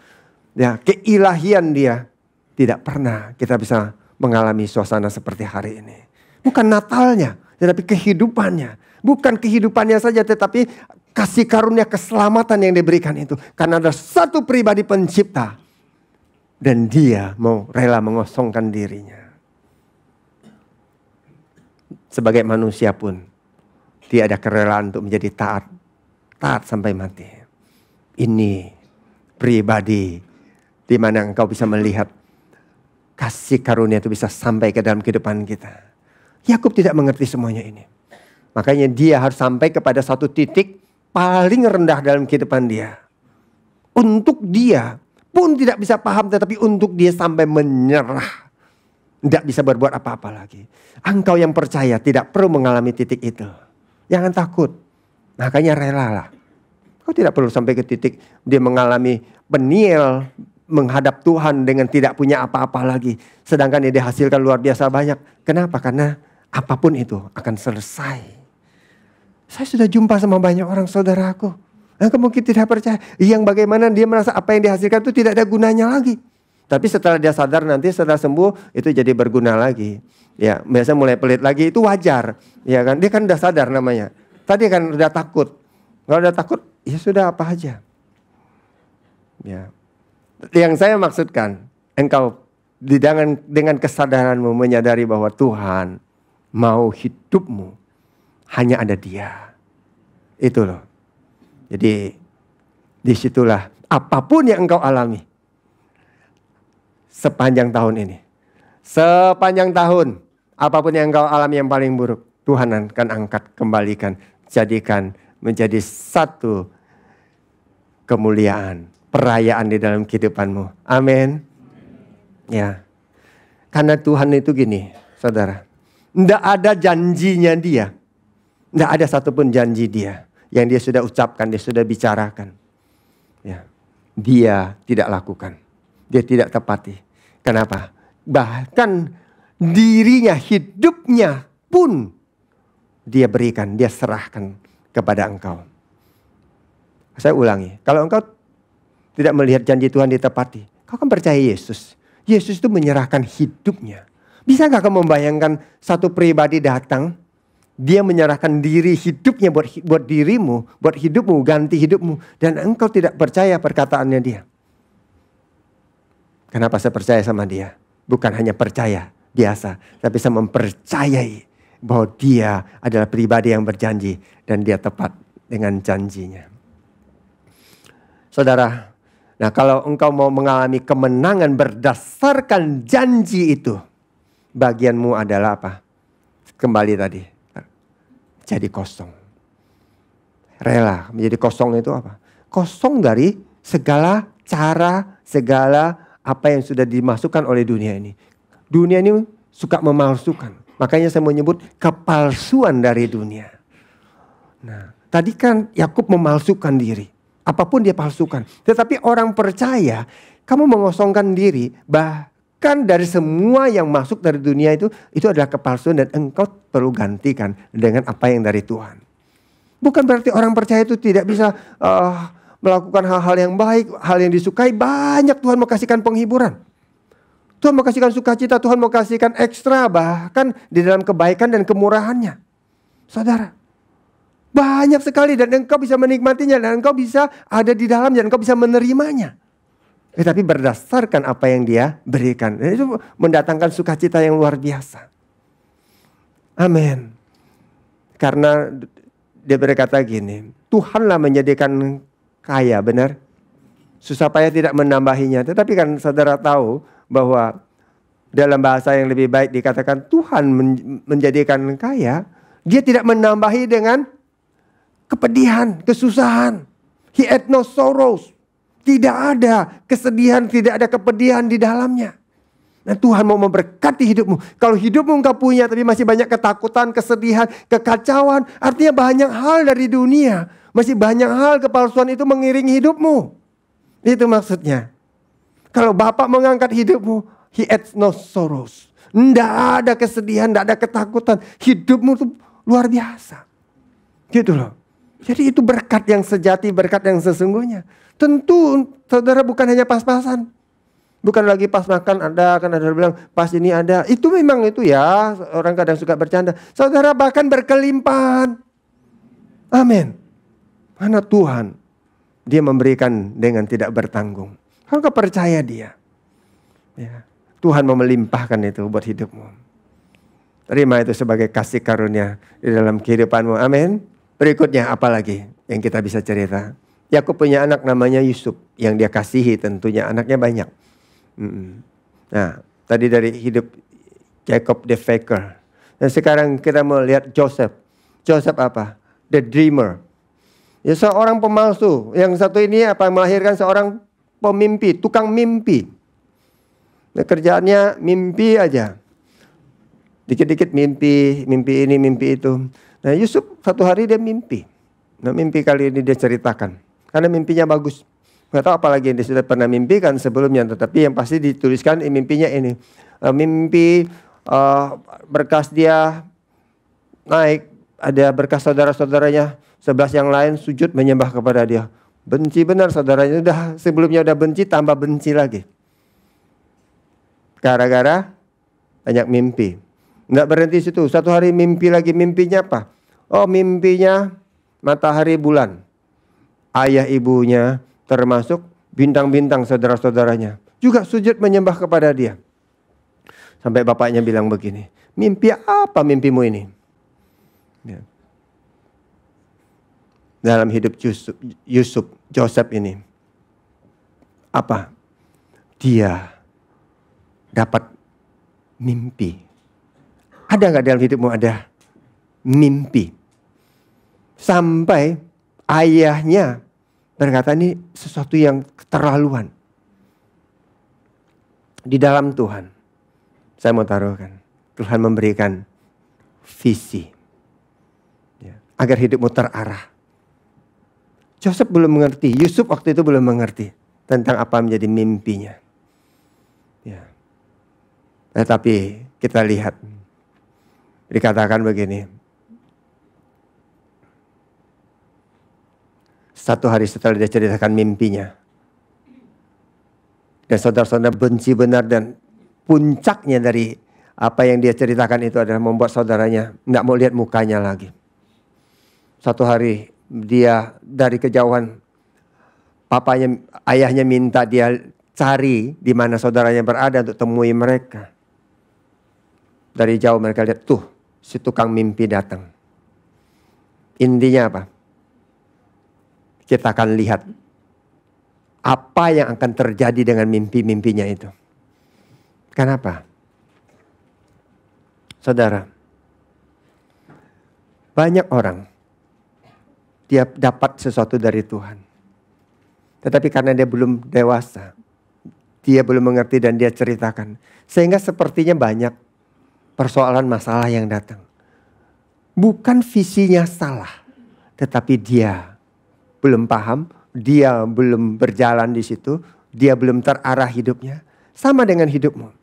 ya keilahian dia tidak pernah kita bisa mengalami suasana seperti hari ini. Bukan Natalnya, tetapi kehidupannya. Bukan kehidupannya saja tetapi kasih karunia keselamatan yang diberikan itu. Karena ada satu pribadi pencipta. Dan dia mau rela mengosongkan dirinya. Sebagai manusia pun dia ada kerelaan untuk menjadi taat. Taat sampai mati. Ini pribadi di mana engkau bisa melihat kasih karunia itu bisa sampai ke dalam kehidupan kita. Yakub tidak mengerti semuanya ini. Makanya dia harus sampai kepada satu titik paling rendah dalam kehidupan dia. Untuk dia pun tidak bisa paham, tetapi untuk dia sampai menyerah. Tidak bisa berbuat apa-apa lagi. Engkau yang percaya tidak perlu mengalami titik itu. Jangan takut. Makanya relalah. Kau tidak perlu sampai ke titik dia mengalami peniel menghadap Tuhan dengan tidak punya apa-apa lagi. Sedangkan yang dihasilkan luar biasa banyak. Kenapa? Karena apapun itu akan selesai. Saya sudah jumpa sama banyak orang saudaraku. Engkau mungkin tidak percaya. Yang bagaimana dia merasa apa yang dihasilkan itu tidak ada gunanya lagi. Tapi setelah dia sadar nanti setelah sembuh itu jadi berguna lagi. Ya, biasa mulai pelit lagi itu wajar. Ya kan, dia kan udah sadar namanya. Tadi kan udah takut. Kalau udah takut, ya sudah apa aja. Ya. Yang saya maksudkan, engkau dengan kesadaranmu menyadari bahwa Tuhan mau hidupmu hanya ada Dia. Itu loh. Jadi disitulah apapun yang engkau alami sepanjang tahun ini. Sepanjang tahun apapun yang engkau alami yang paling buruk, Tuhan akan angkat kembalikan. Jadikan menjadi satu kemuliaan, perayaan di dalam kehidupanmu. Amin. Ya. Karena Tuhan itu gini saudara. Tidak ada janjinya Dia. Tidak ada satupun janji Dia. Yang dia sudah ucapkan, dia sudah bicarakan. Ya. Dia tidak lakukan. Dia tidak tepati. Kenapa? Bahkan dirinya, hidupnya pun dia berikan, dia serahkan kepada engkau. Saya ulangi. Kalau engkau tidak melihat janji Tuhan ditepati, kau kan percaya Yesus. Yesus itu menyerahkan hidupnya. Bisa gak kau membayangkan satu pribadi datang, Dia menyerahkan diri hidupnya buat dirimu, buat hidupmu, ganti hidupmu. Dan engkau tidak percaya perkataannya dia. Kenapa saya percaya sama dia? Bukan hanya percaya biasa, tapi saya mempercayai bahwa dia adalah pribadi yang berjanji dan dia tepat dengan janjinya. Saudara, nah kalau engkau mau mengalami kemenangan berdasarkan janji itu, bagianmu adalah apa? Kembali tadi, jadi kosong. Rela menjadi kosong itu apa? Kosong dari segala cara, segala apa yang sudah dimasukkan oleh dunia ini. Dunia ini suka memalsukan. Makanya saya menyebut kepalsuan dari dunia. Nah, tadi kan Yakub memalsukan diri. Apapun dia palsukan. Tetapi orang percaya, kamu mengosongkan diri, bahkan dari semua yang masuk dari dunia itu adalah kepalsuan dan engkau perlu gantikan dengan apa yang dari Tuhan. Bukan berarti orang percaya itu tidak bisa melakukan hal-hal yang baik, hal yang disukai. Banyak Tuhan mau kasihkan penghiburan. Tuhan mau kasihkan sukacita, Tuhan mau kasihkan ekstra bahkan di dalam kebaikan dan kemurahannya. Saudara, banyak sekali dan engkau bisa menikmatinya dan engkau bisa ada di dalamnya dan engkau bisa menerimanya. Tapi berdasarkan apa yang dia berikan. Dan itu mendatangkan sukacita yang luar biasa. Amin. Karena dia berkata gini, Tuhanlah menjadikan kaya, benar? Susah payah tidak menambahinya. Tetapi kan saudara tahu bahwa dalam bahasa yang lebih baik dikatakan Tuhan menjadikan kaya. Dia tidak menambahi dengan kepedihan, kesusahan. He had no sorrows. Tidak ada kesedihan, tidak ada kepedihan di dalamnya. Nah, Tuhan mau memberkati hidupmu. Kalau hidupmu engkau punya tapi masih banyak ketakutan, kesedihan, kekacauan. Artinya banyak hal dari dunia. Masih banyak hal kepalsuan itu mengiringi hidupmu. Itu maksudnya. Kalau Bapak mengangkat hidupmu, He adds no sorrows. Tidak ada kesedihan, tidak ada ketakutan. Hidupmu itu luar biasa. Gitu loh. Jadi itu berkat yang sejati, berkat yang sesungguhnya. Tentu saudara bukan hanya pas-pasan. Bukan lagi pas makan ada, kan ada bilang pas ini ada. Itu memang itu ya, orang kadang suka bercanda. Saudara bahkan berkelimpahan. Amin. Mana Tuhan, dia memberikan dengan tidak bertanggung. Kalau kau percaya dia, ya, Tuhan mau melimpahkan itu buat hidupmu. Terima itu sebagai kasih karunia di dalam kehidupanmu. Amin. Berikutnya apa lagi yang kita bisa cerita? Yakub punya anak namanya Yusuf yang dia kasihi, tentunya anaknya banyak. Nah, tadi dari hidup Jacob the faker. Dan sekarang kita mau lihat Joseph. Joseph apa? The dreamer. Ya, seorang pemalsu. Yang satu ini apa, melahirkan seorang pemimpi, tukang mimpi. Nah, kerjaannya mimpi aja. Dikit-dikit mimpi, mimpi ini, mimpi itu. Nah, Yusuf satu hari dia mimpi. Nah, mimpi kali ini dia ceritakan. Karena mimpinya bagus. Nggak tahu apalagi yang dia sudah pernah mimpikan sebelumnya. Tetapi yang pasti dituliskan mimpinya ini. Mimpi berkas dia naik. Ada berkas saudara-saudaranya. 11 yang lain sujud menyembah kepada dia. Benci benar saudaranya. Sebelumnya udah benci, tambah benci lagi. Gara-gara banyak mimpi. Nggak berhenti situ. Satu hari mimpi lagi. Mimpinya apa? Oh, mimpinya matahari bulan. Ayah ibunya termasuk bintang-bintang saudara-saudaranya juga sujud menyembah kepada dia. Sampai bapaknya bilang begini, mimpi apa mimpimu ini? Ya. Dalam hidup Joseph ini, apa? Dia dapat mimpi. Ada nggak dalam hidupmu ada mimpi? Sampai ayahnya berkata ini sesuatu yang keterlaluan. Di dalam Tuhan, saya mau taruhkan, Tuhan memberikan visi. Ya, agar hidupmu terarah. Joseph belum mengerti, Yusuf waktu itu belum mengerti tentang apa menjadi mimpinya. Ya. Tetapi kita lihat, dikatakan begini. Satu hari setelah dia ceritakan mimpinya. Dan saudara-saudara benci benar dan puncaknya dari apa yang dia ceritakan itu adalah membuat saudaranya nggak mau lihat mukanya lagi. Satu hari dia dari kejauhan, ayahnya minta dia cari di mana saudaranya berada untuk temui mereka. Dari jauh mereka lihat, tuh si tukang mimpi datang. Intinya apa? Kita akan lihat apa yang akan terjadi dengan mimpi-mimpinya itu. Kenapa? Saudara, banyak orang dia dapat sesuatu dari Tuhan. Tetapi karena dia belum dewasa, dia belum mengerti dan dia ceritakan. Sehingga sepertinya banyak persoalan masalah yang datang. Bukan visinya salah, tetapi dia belum paham, dia belum berjalan di situ, dia belum terarah hidupnya. Sama dengan hidupmu.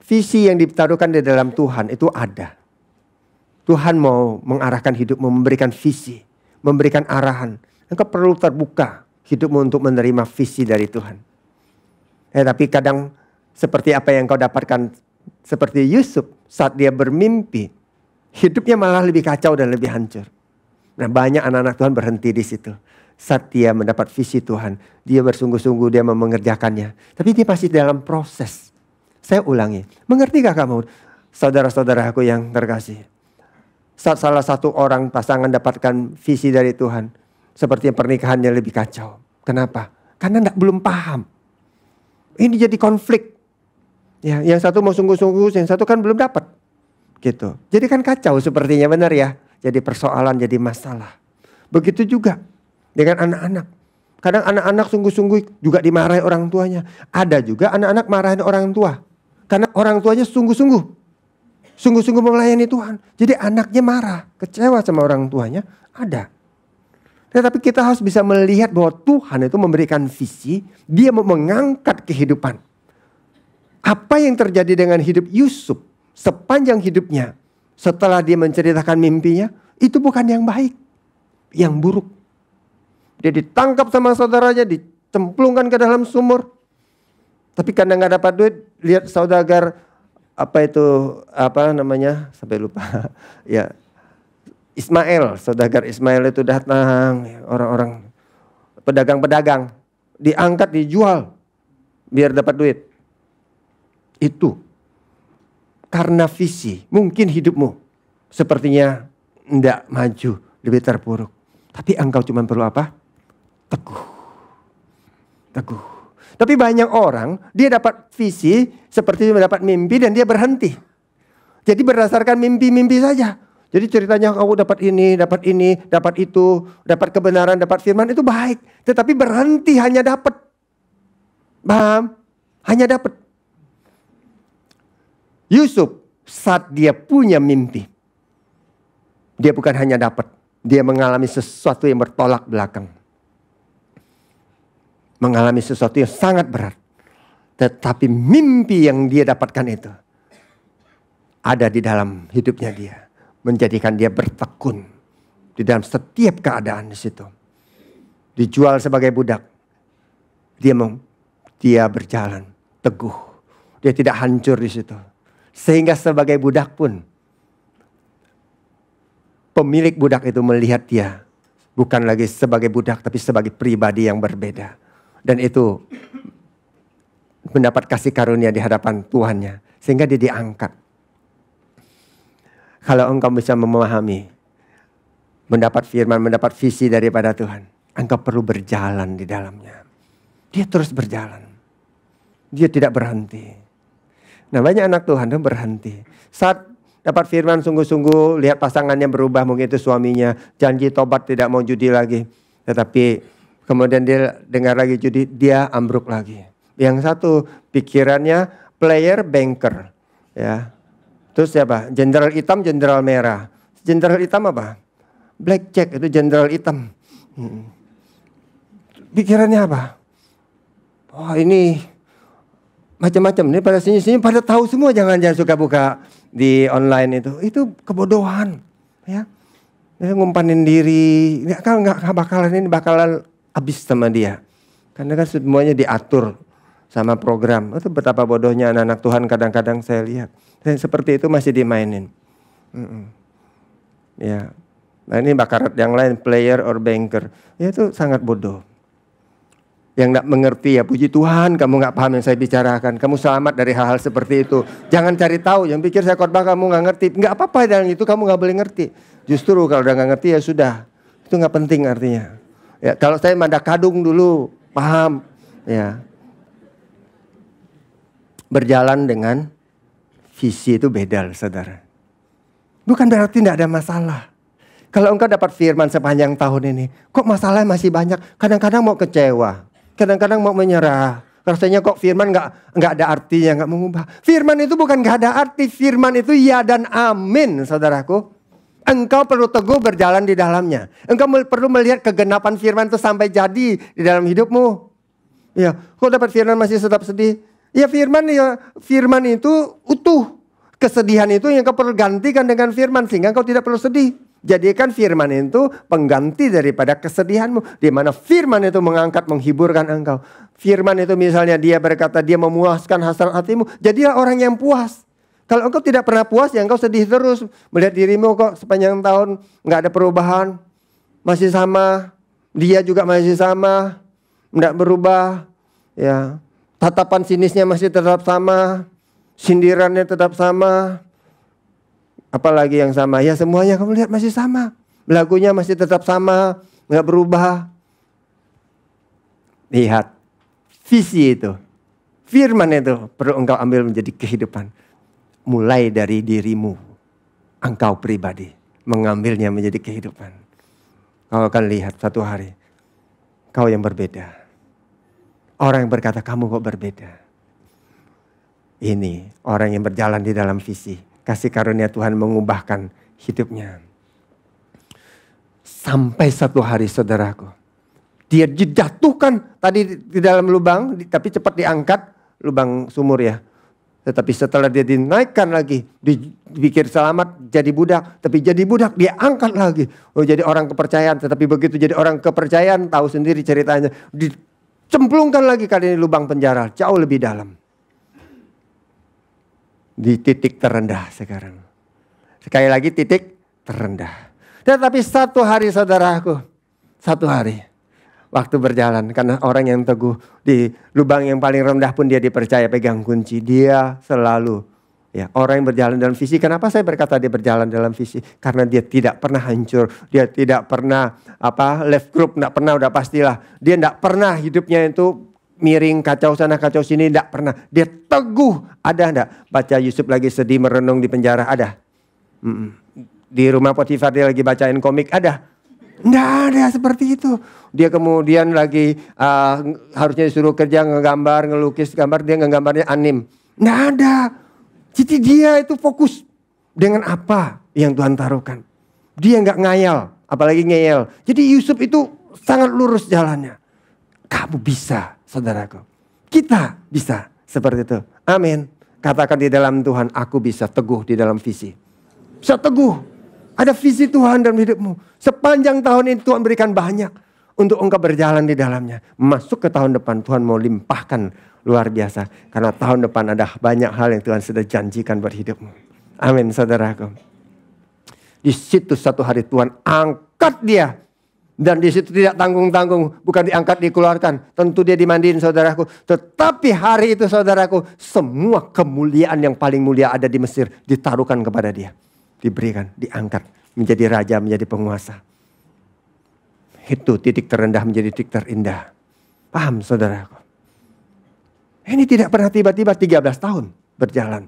Visi yang ditaruhkan di dalam Tuhan itu ada. Tuhan mau mengarahkan hidupmu, memberikan visi, memberikan arahan. Engkau perlu terbuka hidupmu untuk menerima visi dari Tuhan. Tapi kadang seperti apa yang kau dapatkan, seperti Yusuf saat dia bermimpi, hidupnya malah lebih kacau dan lebih hancur. Nah, banyak anak-anak Tuhan berhenti di situ. Saat dia mendapat visi Tuhan, dia bersungguh-sungguh, dia mau mengerjakannya. Tapi dia masih dalam proses. Saya ulangi, mengertikah kamu, saudara-saudaraku yang terkasih? Saat salah satu orang pasangan dapatkan visi dari Tuhan, seperti pernikahannya lebih kacau. Kenapa? Karena belum paham. Ini jadi konflik. Ya, yang satu mau sungguh-sungguh, yang satu kan belum dapat. Gitu. Jadi kan kacau sepertinya, benar ya? Jadi persoalan, jadi masalah. Begitu juga dengan anak-anak. Kadang anak-anak sungguh-sungguh juga dimarahi orang tuanya. Ada juga anak-anak marahin orang tua. Karena orang tuanya sungguh-sungguh melayani Tuhan. Jadi anaknya marah, kecewa sama orang tuanya, ada. Tetapi kita harus bisa melihat bahwa Tuhan itu memberikan visi, dia mau mengangkat kehidupan. Apa yang terjadi dengan hidup Yusuf sepanjang hidupnya, setelah dia menceritakan mimpinya, itu bukan yang baik, yang buruk. Dia ditangkap sama saudaranya, dicemplungkan ke dalam sumur. Tapi karena nggak dapat duit, lihat saudagar sampai lupa. Ya, Ismail, saudagar Ismail itu datang, orang-orang pedagang-pedagang diangkat, dijual biar dapat duit. Itu karena visi. Mungkin hidupmu sepertinya tidak maju, lebih terpuruk. Tapi engkau cuma perlu apa? Teguh. Tapi banyak orang, dia dapat visi seperti mendapat mimpi dan dia berhenti. Jadi berdasarkan mimpi-mimpi saja. Jadi ceritanya aku dapat ini, dapat itu, dapat kebenaran, dapat firman, itu baik. Tetapi berhenti hanya dapat. Paham? Hanya dapat. Yusuf saat dia punya mimpi, dia bukan hanya dapat, dia mengalami sesuatu yang bertolak belakang. Mengalami sesuatu yang sangat berat. Tetapi mimpi yang dia dapatkan itu ada di dalam hidupnya dia. Menjadikan dia bertekun di dalam setiap keadaan di situ. Dijual sebagai budak. Dia berjalan teguh. Dia tidak hancur di situ. Sehingga sebagai budak pun, pemilik budak itu melihat dia bukan lagi sebagai budak, tapi sebagai pribadi yang berbeda. Dan itu mendapat kasih karunia di hadapan Tuhannya. Sehingga dia diangkat. Kalau engkau bisa memahami, mendapat firman, mendapat visi daripada Tuhan, engkau perlu berjalan di dalamnya. Dia terus berjalan. Dia tidak berhenti. Nah, banyak anak Tuhan itu berhenti. Saat dapat firman sungguh-sungguh, lihat pasangannya berubah, mungkin itu suaminya, janji tobat tidak mau judi lagi. Tetapi kemudian dia dengar lagi judi, dia ambruk lagi. Yang satu pikirannya player banker, ya. Terus siapa? Jenderal hitam, jenderal merah. Jenderal hitam apa? Blackjack, itu jenderal hitam. Pikirannya apa? Oh, ini macam-macam. Ini pada sini pada tahu semua, jangan suka buka di online itu. Itu kebodohan, ya. Dia ngumpanin diri, nggak bakalan habis sama dia. Karena kan semuanya diatur sama program. Itu betapa bodohnya anak-anak Tuhan kadang-kadang saya lihat. Dan seperti itu masih dimainin. Ya. Nah ini bakarat yang lain, player or banker. Ya itu sangat bodoh. Yang gak mengerti ya puji Tuhan kamu gak paham yang saya bicarakan. Kamu selamat dari hal-hal seperti itu. Jangan cari tahu, yang pikir saya khotbah kamu gak ngerti. Gak apa-apa dalam itu kamu gak boleh ngerti. Justru kalau udah gak ngerti ya sudah. Itu gak penting artinya. Ya, kalau saya mandak kadung dulu, paham. Ya. Berjalan dengan visi itu beda saudara. Bukan berarti tidak ada masalah. Kalau engkau dapat firman sepanjang tahun ini, kok masalahnya masih banyak? Kadang-kadang mau kecewa. Kadang-kadang mau menyerah. Rasanya kok firman nggak ada artinya, nggak mengubah. Firman itu bukan nggak ada arti. Firman itu ya dan amin, saudaraku. Engkau perlu teguh berjalan di dalamnya. Engkau perlu melihat kegenapan firman itu sampai jadi di dalam hidupmu. Ya, kok dapat firman masih tetap sedih? Ya firman itu utuh. Kesedihan itu yang kau perlu gantikan dengan firman sehingga kau tidak perlu sedih. Jadikan firman itu pengganti daripada kesedihanmu. Di mana firman itu mengangkat, menghiburkan engkau. Firman itu misalnya dia berkata dia memuaskan hasrat hatimu. Jadilah orang yang puas. Kalau engkau tidak pernah puas ya engkau sedih terus. Melihat dirimu kok sepanjang tahun nggak ada perubahan. Masih sama. Dia juga masih sama. Nggak berubah. Ya. Tatapan sinisnya masih tetap sama. Sindirannya tetap sama. Apalagi yang sama? Ya semuanya kamu lihat masih sama. Lagunya masih tetap sama. Nggak berubah. Lihat. Visi itu. Firman itu perlu engkau ambil menjadi kehidupan. Mulai dari dirimu. Engkau pribadi. Mengambilnya menjadi kehidupan. Kau akan lihat satu hari. Kau yang berbeda. Orang yang berkata kamu kok berbeda. Ini orang yang berjalan di dalam visi. Kasih karunia Tuhan mengubahkan hidupnya. Sampai satu hari saudaraku. Dia dijatuhkan tadi di dalam lubang. Tapi cepat diangkat. Lubang sumur ya. Tetapi setelah dia dinaikkan lagi. Dipikir selamat jadi budak. Tapi jadi budak dia angkat lagi. Oh jadi orang kepercayaan. Tetapi begitu jadi orang kepercayaan. Tahu sendiri ceritanya. Dicemplungkan lagi kali ini lubang penjara. Jauh lebih dalam. Di titik terendah sekarang. Sekali lagi titik terendah. Tetapi satu hari saudaraku. Satu hari. Waktu berjalan. Karena orang yang teguh. Di lubang yang paling rendah pun dia dipercaya pegang kunci. Dia selalu. Ya, orang yang berjalan dalam visi. Kenapa saya berkata dia berjalan dalam visi? Karena dia tidak pernah hancur. Dia tidak pernah left group. Tidak pernah udah pastilah. Dia tidak pernah hidupnya itu miring, kacau sana, kacau sini, tidak pernah. Dia teguh. Ada enggak? Baca Yusuf lagi sedih merenung di penjara, ada. Di rumah Potifar dia lagi bacain komik, ada. Tidak ada seperti itu. Dia kemudian lagi harusnya disuruh kerja ngegambar, ngelukis gambar, dia ngegambarnya anim. Tidak ada. Jadi dia itu fokus dengan apa yang Tuhan taruhkan. Dia nggak ngayal, apalagi ngeyel. Jadi Yusuf itu sangat lurus jalannya. Kamu bisa, saudaraku. Kita bisa seperti itu. Amin. Katakan di dalam Tuhan, aku bisa teguh di dalam visi. Bisa teguh. Ada visi Tuhan dalam hidupmu. Sepanjang tahun ini Tuhan berikan banyak. Untuk engkau berjalan di dalamnya. Masuk ke tahun depan Tuhan mau limpahkan luar biasa. Karena tahun depan ada banyak hal yang Tuhan sudah janjikan buat hidupmu. Amin saudaraku. Di situ satu hari Tuhan angkat dia. Dan di situ tidak tanggung-tanggung, bukan diangkat dikeluarkan. Tentu dia dimandiin saudaraku. Tetapi hari itu saudaraku, semua kemuliaan yang paling mulia ada di Mesir ditaruhkan kepada dia. Diberikan, diangkat menjadi raja, menjadi penguasa. Itu titik terendah menjadi titik terindah. Paham saudaraku? Ini tidak pernah tiba-tiba 13 tahun berjalan.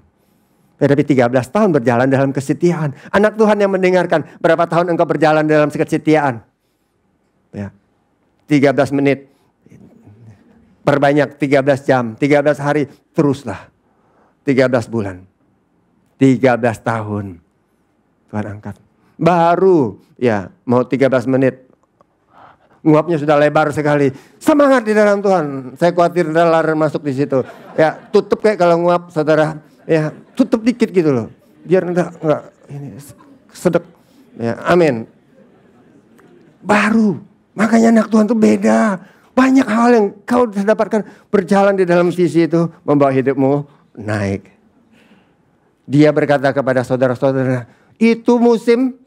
Tetapi 13 tahun berjalan dalam kesetiaan. Anak Tuhan yang mendengarkan, berapa tahun engkau berjalan dalam kesetiaan? Ya, 13 menit, perbanyak 13 jam, 13 hari, teruslah. 13 bulan, 13 tahun Tuhan angkat. Baru ya mau 13 menit, nguapnya sudah lebar sekali. Semangat di dalam Tuhan. Saya khawatir lalar masuk di situ. Ya tutup kayak kalau nguap saudara, ya tutup dikit gitu loh. Biar enggak ini sedek. Ya, amin. Baru. Makanya anak Tuhan itu beda. Banyak hal yang kau dapatkan berjalan di dalam visi itu. Membawa hidupmu naik. Dia berkata kepada saudara-saudara, itu musim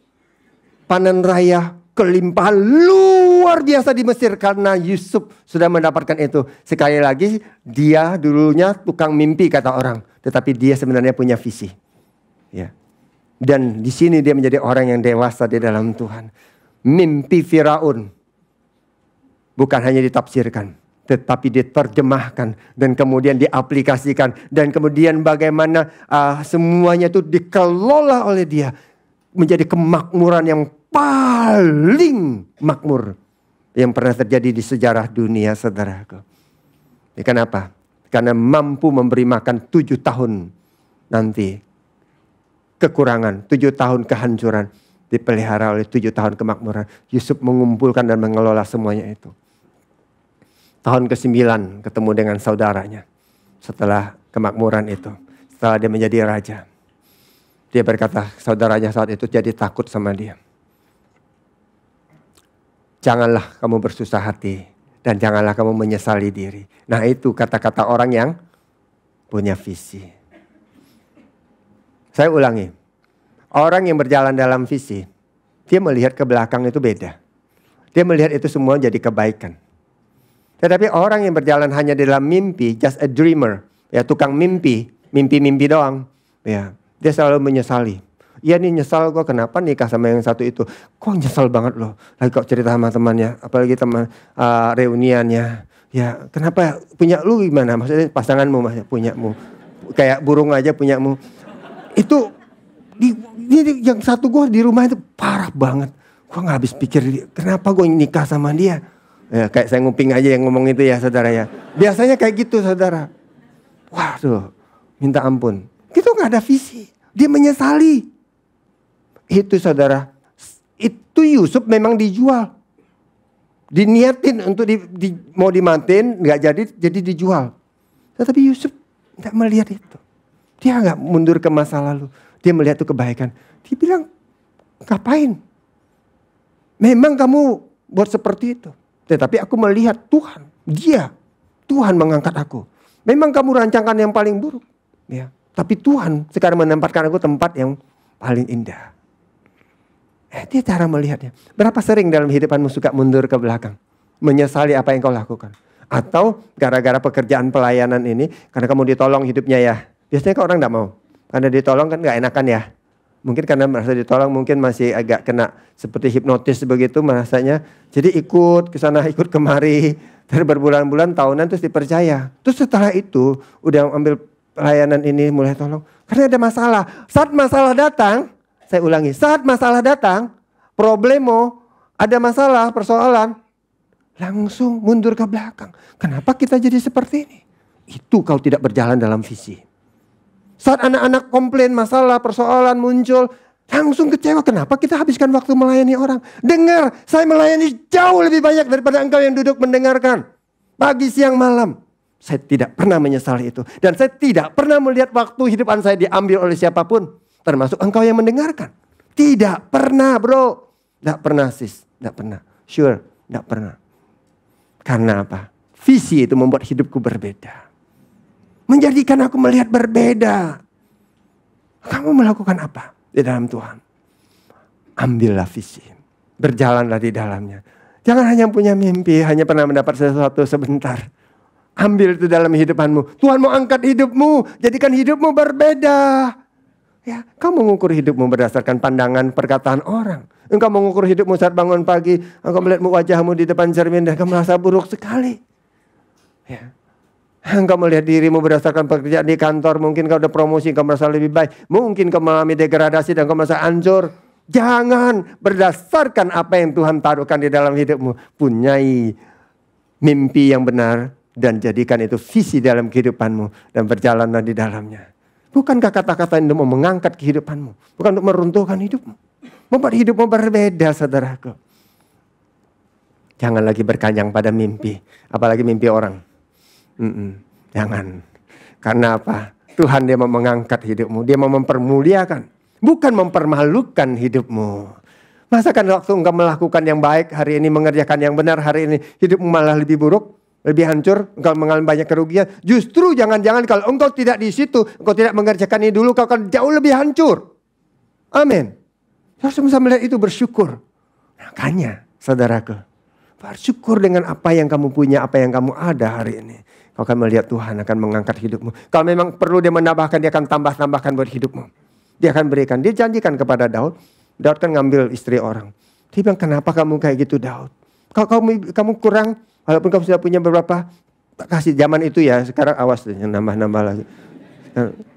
panen raya kelimpahan luar biasa di Mesir karena Yusuf sudah mendapatkan itu. Sekali lagi dia dulunya tukang mimpi kata orang, tetapi dia sebenarnya punya visi. Ya. Dan di sini dia menjadi orang yang dewasa di dalam Tuhan. Mimpi Firaun bukan hanya ditafsirkan, tetapi diterjemahkan dan kemudian diaplikasikan. Dan kemudian bagaimana semuanya itu dikelola oleh dia. Menjadi kemakmuran yang paling makmur yang pernah terjadi di sejarah dunia, saudaraku. Ya, kenapa? Karena mampu memberi makan 7 tahun nanti. Kekurangan, 7 tahun kehancuran. Dipelihara oleh 7 tahun kemakmuran. Yusuf mengumpulkan dan mengelola semuanya itu. Tahun ke-9 ketemu dengan saudaranya. Setelah kemakmuran itu. Setelah dia menjadi raja. Dia berkata, saudaranya saat itu jadi takut sama dia. Janganlah kamu bersusah hati. Dan janganlah kamu menyesali diri. Nah itu kata-kata orang yang punya visi. Saya ulangi. Orang yang berjalan dalam visi. Dia melihat ke belakang itu beda. Dia melihat itu semua jadi kebaikan. Tetapi orang yang berjalan hanya dalam mimpi, just a dreamer. Ya tukang mimpi. Mimpi-mimpi doang. Ya, dia selalu menyesali. Iya nih nyesal gue kenapa nikah sama yang satu itu. Kok nyesal banget loh. Lagi kok cerita sama temannya. Apalagi teman reuniannya. Ya kenapa punya lu gimana? Maksudnya pasanganmu punyamu. Kayak burung aja punyamu. Itu ini yang satu gue di rumah itu parah banget. Gue gak habis pikir kenapa gue nikah sama dia. Ya, kayak saya nguping aja yang ngomong itu ya saudara ya. Biasanya kayak gitu saudara. Waduh minta ampun. Itu gak ada visi. Dia menyesali. Itu saudara. Itu Yusuf memang dijual. Diniatin untuk mau dimatiin gak jadi dijual. Tetapi Yusuf gak melihat itu. Dia gak mundur ke masa lalu. Dia melihat itu kebaikan. Dia bilang, ngapain? Memang kamu buat seperti itu. Tetapi aku melihat Tuhan. Tuhan mengangkat aku. Memang kamu rancangkan yang paling buruk. Ya. Tapi Tuhan sekarang menempatkan aku tempat yang paling indah. Dia cara melihatnya. Berapa sering dalam hidupanmu suka mundur ke belakang? Menyesali apa yang kau lakukan. Atau gara-gara pekerjaan pelayanan ini. Karena kamu ditolong hidupnya ya. Biasanya kan orang gak mau. Karena ditolong kan gak enakan ya. Mungkin karena merasa ditolong mungkin masih agak kena seperti hipnotis begitu merasanya. Jadi ikut ke sana ikut kemari. Dari berbulan-bulan tahunan terus dipercaya. Terus setelah itu udah ambil pelayanan ini mulai tolong. Karena ada masalah. Saat masalah datang. Saya ulangi. Saat masalah datang. Problemo. Ada masalah persoalan. Langsung mundur ke belakang. Kenapa kita jadi seperti ini? Itu kau tidak berjalan dalam visi. Saat anak-anak komplain masalah, persoalan muncul, langsung kecewa. Kenapa kita habiskan waktu melayani orang? Dengar, saya melayani jauh lebih banyak daripada engkau yang duduk mendengarkan. Pagi, siang, malam. Saya tidak pernah menyesali itu. Dan saya tidak pernah melihat waktu hidupan saya diambil oleh siapapun. Termasuk engkau yang mendengarkan. Tidak pernah bro. Tidak pernah sis. Tidak pernah. Sure, tidak pernah. Karena apa? Visi itu membuat hidupku berbeda. Menjadikan aku melihat berbeda. Kamu melakukan apa di dalam Tuhan? Ambillah visi. Berjalanlah di dalamnya. Jangan hanya punya mimpi, hanya pernah mendapat sesuatu sebentar. Ambil itu dalam hidupanmu. Tuhan mau angkat hidupmu. Jadikan hidupmu berbeda. Ya, kamu mengukur hidupmu berdasarkan pandangan perkataan orang. Engkau mengukur hidupmu saat bangun pagi. Engkau melihat wajahmu di depan cermin dan kamu merasa buruk sekali. Ya. Engkau melihat dirimu berdasarkan pekerjaan di kantor. Mungkin kau udah promosi, kau merasa lebih baik. Mungkin kau mengalami degradasi dan kau merasa hancur. Jangan berdasarkan apa yang Tuhan taruhkan di dalam hidupmu. Punyai mimpi yang benar. Dan jadikan itu visi dalam kehidupanmu. Dan berjalanlah di dalamnya. Bukankah kata-kata ini mau mengangkat kehidupanmu? Bukan untuk meruntuhkan hidupmu. Membuat hidupmu berbeda saudaraku. Jangan lagi berkanjang pada mimpi. Apalagi mimpi orang. Jangan. Karena apa? Tuhan dia mau mengangkat hidupmu. Dia mau mempermuliakan. Bukan mempermalukan hidupmu. Masa kan waktu engkau melakukan yang baik hari ini, mengerjakan yang benar hari ini, hidupmu malah lebih buruk? lebih hancur, engkau mengalami banyak kerugian. Justru jangan-jangan kalau engkau tidak di situ, engkau tidak mengerjakan ini dulu, kau akan jauh lebih hancur. Amin. Harus bisa melihat itu, bersyukur. Makanya saudaraku, bersyukur dengan apa yang kamu punya, apa yang kamu ada hari ini. Kau akan melihat Tuhan akan mengangkat hidupmu. Kalau memang perlu dia menambahkan, dia akan tambahkan buat hidupmu. Dia akan berikan. Dia janjikan kepada Daud. Daud kan ngambil istri orang. Dia bilang, kenapa kamu kayak gitu Daud? Kalau kamu kurang, walaupun kamu sudah punya beberapa, kasih zaman itu ya. Sekarang awas tuh, nambah-nambah lagi.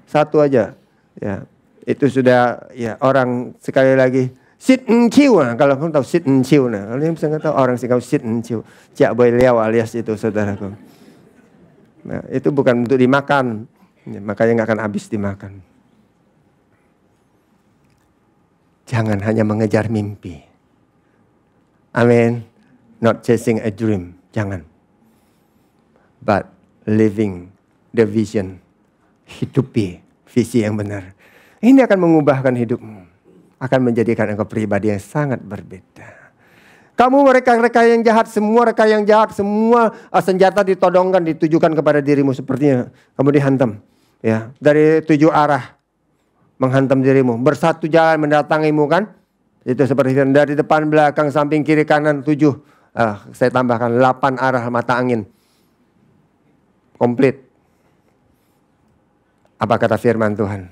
Satu aja. Ya, itu sudah ya orang sekali lagi. Sit and chill, kalau kamu tahu sit and chill, kalian bisa nggak tahu orang sih kamu sit and chill. Cak boy liao alias itu saudaraku. Nah, itu bukan untuk dimakan, makanya nggak akan habis dimakan. Jangan hanya mengejar mimpi. Amin. Not chasing a dream. Jangan. But living the vision. Hidupi visi yang benar. Ini akan mengubahkan hidupmu. Akan menjadikan engkau pribadi yang sangat berbeda. Kamu mereka-reka yang jahat, semua reka yang jahat, semua senjata ditodongkan, ditujukan kepada dirimu. Sepertinya kamu dihantam. Ya, dari 7 arah menghantam dirimu. Bersatu jalan mendatangimu kan. Itu seperti itu. Dari depan, belakang, samping, kiri, kanan 7. Saya tambahkan 8 arah mata angin. Komplit. Apa kata firman Tuhan?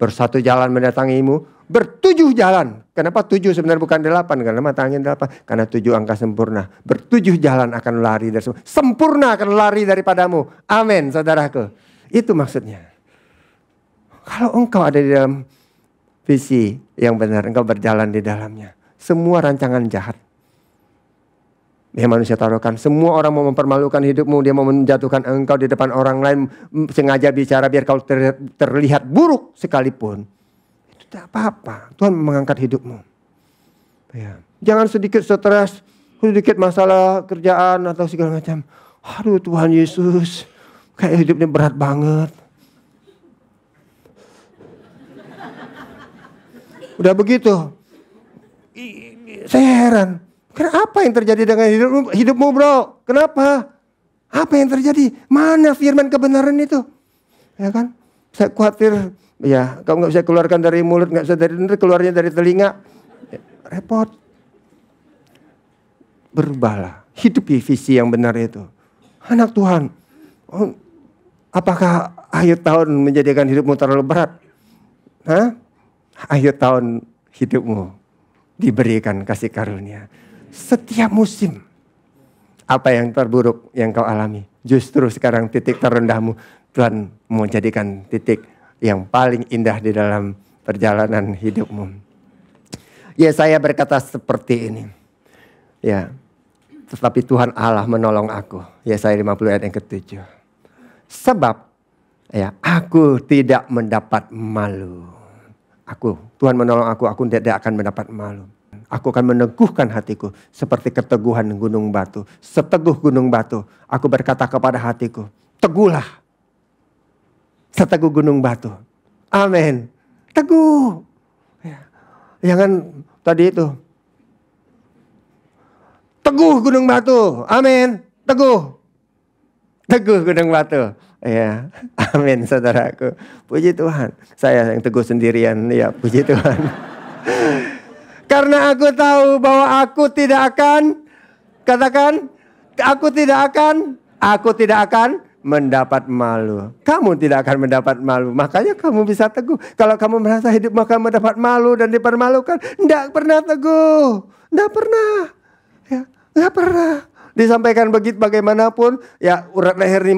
Bersatu jalan mendatangimu. Ber7 jalan. Kenapa 7 sebenarnya bukan 8? Karena mata angin 8. Karena 7 angka sempurna. Ber7 jalan akan lari dari semua. Sempurna akan lari daripadamu. Amin saudaraku. Itu maksudnya. Kalau engkau ada di dalam visi yang benar. Engkau berjalan di dalamnya. Semua rancangan jahat yang manusia taruhkan. Semua orang mau mempermalukan hidupmu. Dia mau menjatuhkan engkau di depan orang lain. Sengaja bicara biar kau terlihat buruk sekalipun. Tidak apa-apa. Tuhan mengangkat hidupmu. Ya. Jangan sedikit stres, sedikit masalah kerjaan atau segala macam. Aduh Tuhan Yesus, kayak hidupnya berat banget. Udah begitu. Saya heran. Kenapa yang terjadi dengan hidupmu bro? Kenapa? Apa yang terjadi? Mana firman kebenaran itu? Ya kan? Saya khawatir. Ya, kamu gak bisa keluarkan dari mulut, gak bisa dari keluarnya dari telinga. Ya, repot. Berubahlah. Hidupi visi yang benar itu. Anak Tuhan. Apakah akhir tahun menjadikan hidupmu terlalu berat? Hah? Akhir tahun hidupmu diberikan kasih karunia. Setiap musim. Apa yang terburuk yang kau alami. Justru sekarang titik terendahmu. Tuhan mau jadikan titik yang paling indah di dalam perjalanan hidupmu. Yesaya berkata seperti ini. Ya, tetapi Tuhan Allah menolong aku. Yesaya 50 ayat yang ke-7. Sebab ya, aku tidak mendapat malu. Tuhan menolong aku tidak akan mendapat malu. Aku akan meneguhkan hatiku seperti keteguhan gunung batu. Seteguh gunung batu. Aku berkata kepada hatiku, teguhlah. Seteguh gunung batu. Amin. Teguh. Ya. Jangan tadi itu. Teguh gunung batu. Amin. Teguh. Teguh gunung batu. Ya. Amin saudaraku. Puji Tuhan. Saya yang teguh sendirian. Ya, puji Tuhan. Karena aku tahu bahwa aku tidak akan. Katakan. Aku tidak akan mendapat malu. Kamu tidak akan mendapat malu. Makanya kamu bisa teguh. Kalau kamu merasa hidup maka mendapat malu dan dipermalukan. Tidak pernah teguh. Tidak pernah. Ya, tidak pernah. Disampaikan begitu bagaimanapun. Ya urat leher ini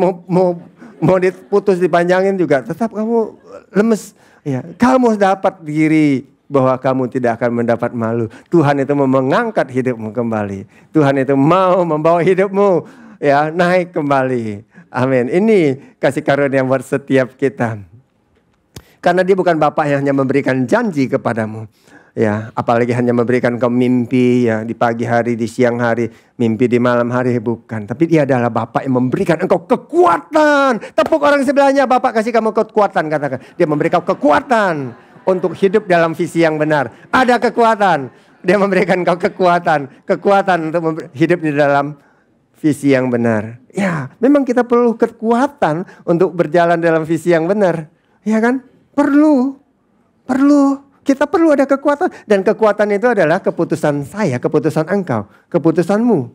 mau diputus dipanjangin juga. Tetap kamu lemes. Ya, kamu dapat diri bahwa kamu tidak akan mendapat malu. Tuhan itu mau mengangkat hidupmu kembali. Tuhan itu mau membawa hidupmu ya naik kembali. Amin. Ini kasih karunia buat setiap kita. Karena dia bukan Bapa yang hanya memberikan janji kepadamu. Ya, apalagi hanya memberikan kau mimpi ya di pagi hari, di siang hari, mimpi di malam hari, bukan. Tapi dia adalah Bapa yang memberikan engkau kekuatan. Tepuk orang sebelahnya, Bapa kasih kamu kekuatan, katakan. Dia memberikan kekuatan untuk hidup dalam visi yang benar. Ada kekuatan. Dia memberikan kau kekuatan untuk hidup di dalam visi yang benar. Ya, memang kita perlu kekuatan untuk berjalan dalam visi yang benar. Ya kan? Perlu. Kita perlu ada kekuatan. Dan kekuatan itu adalah keputusan saya, keputusan engkau, keputusanmu.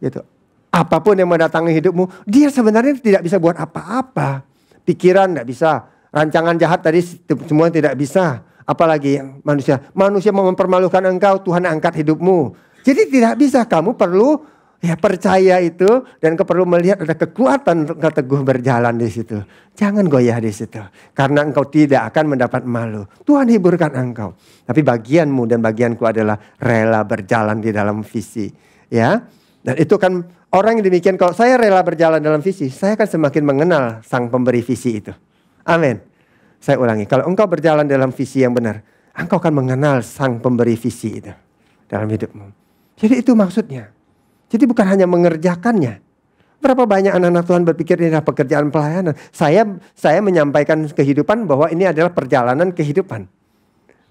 Gitu. Apapun yang mendatangi hidupmu, dia sebenarnya tidak bisa buat apa-apa. Pikiran tidak bisa. Rancangan jahat tadi semua tidak bisa. Apalagi manusia. Manusia mau mempermalukan engkau, Tuhan angkat hidupmu. Jadi tidak bisa, kamu perlu ya percaya itu, dan kau perlu melihat ada kekuatan untuk engkau teguh berjalan di situ. Jangan goyah di situ, karena engkau tidak akan mendapat malu. Tuhan hiburkan engkau. Tapi bagianmu dan bagianku adalah rela berjalan di dalam visi. Ya, dan itu kan orang yang demikian, kalau saya rela berjalan dalam visi, saya akan semakin mengenal sang pemberi visi itu. Amin. Saya ulangi, kalau engkau berjalan dalam visi yang benar, engkau akan mengenal sang pemberi visi itu dalam hidupmu. Jadi itu maksudnya. Jadi bukan hanya mengerjakannya. Berapa banyak anak-anak Tuhan berpikir ini adalah pekerjaan pelayanan. Saya menyampaikan kehidupan bahwa ini adalah perjalanan kehidupan.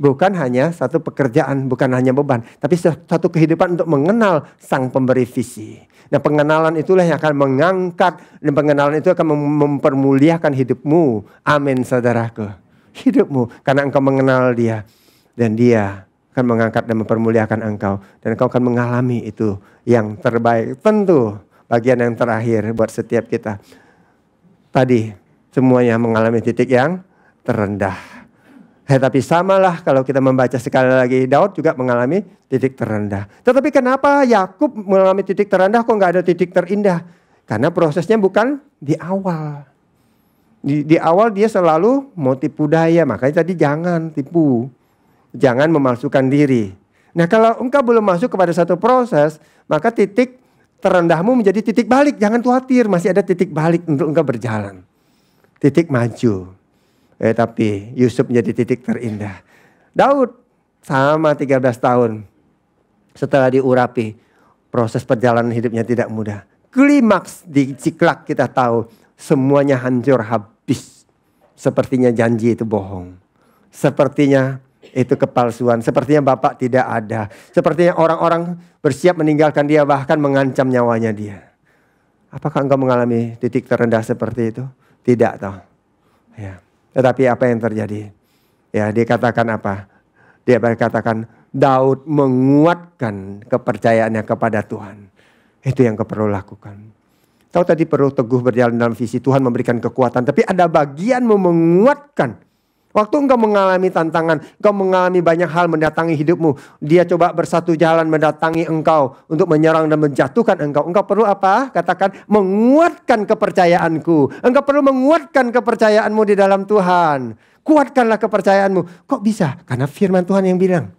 Bukan hanya satu pekerjaan, bukan hanya beban. Tapi satu kehidupan untuk mengenal sang pemberi visi. Nah, pengenalan itulah yang akan mengangkat. Dan pengenalan itu akan mempermuliakan hidupmu. Amin, saudaraku. Hidupmu. Karena engkau mengenal dia. Dan dia akan mengangkat dan mempermuliakan engkau. Dan engkau akan mengalami itu yang terbaik. Tentu bagian yang terakhir buat setiap kita. Tadi semuanya mengalami titik yang terendah. Tapi samalah kalau kita membaca sekali lagi. Daud juga mengalami titik terendah. Tetapi kenapa Yakub mengalami titik terendah, kok gak ada titik terindah? Karena prosesnya bukan di awal. Di awal dia selalu mau tipu daya. Makanya tadi jangan tipu. Jangan memalsukan diri. Nah, kalau engkau belum masuk kepada satu proses, maka titik terendahmu menjadi titik balik. Jangan khawatir, masih ada titik balik untuk engkau berjalan. Titik maju. Tapi Yusuf menjadi titik terindah. Daud sama 13 tahun. Setelah diurapi, proses perjalanan hidupnya tidak mudah. Klimaks di Ciklak kita tahu, semuanya hancur habis. Sepertinya janji itu bohong. Sepertinya itu kepalsuan. Sepertinya Bapak tidak ada. Sepertinya orang-orang bersiap meninggalkan dia, bahkan mengancam nyawanya dia. Apakah engkau mengalami titik terendah seperti itu? Tidak toh. Ya. Tetapi apa yang terjadi? Ya, dia katakan apa? Dia berkatakan Daud menguatkan kepercayaannya kepada Tuhan. Itu yang kau perlu lakukan. Tahu tadi perlu teguh berjalan dalam visi, Tuhan memberikan kekuatan. Tapi ada bagianmu menguatkan. Waktu engkau mengalami tantangan, engkau mengalami banyak hal mendatangi hidupmu. Dia coba bersatu jalan mendatangi engkau untuk menyerang dan menjatuhkan engkau. Engkau perlu apa? Katakan, menguatkan kepercayaanku. Engkau perlu menguatkan kepercayaanmu di dalam Tuhan. Kuatkanlah kepercayaanmu. Kok bisa? Karena firman Tuhan yang bilang,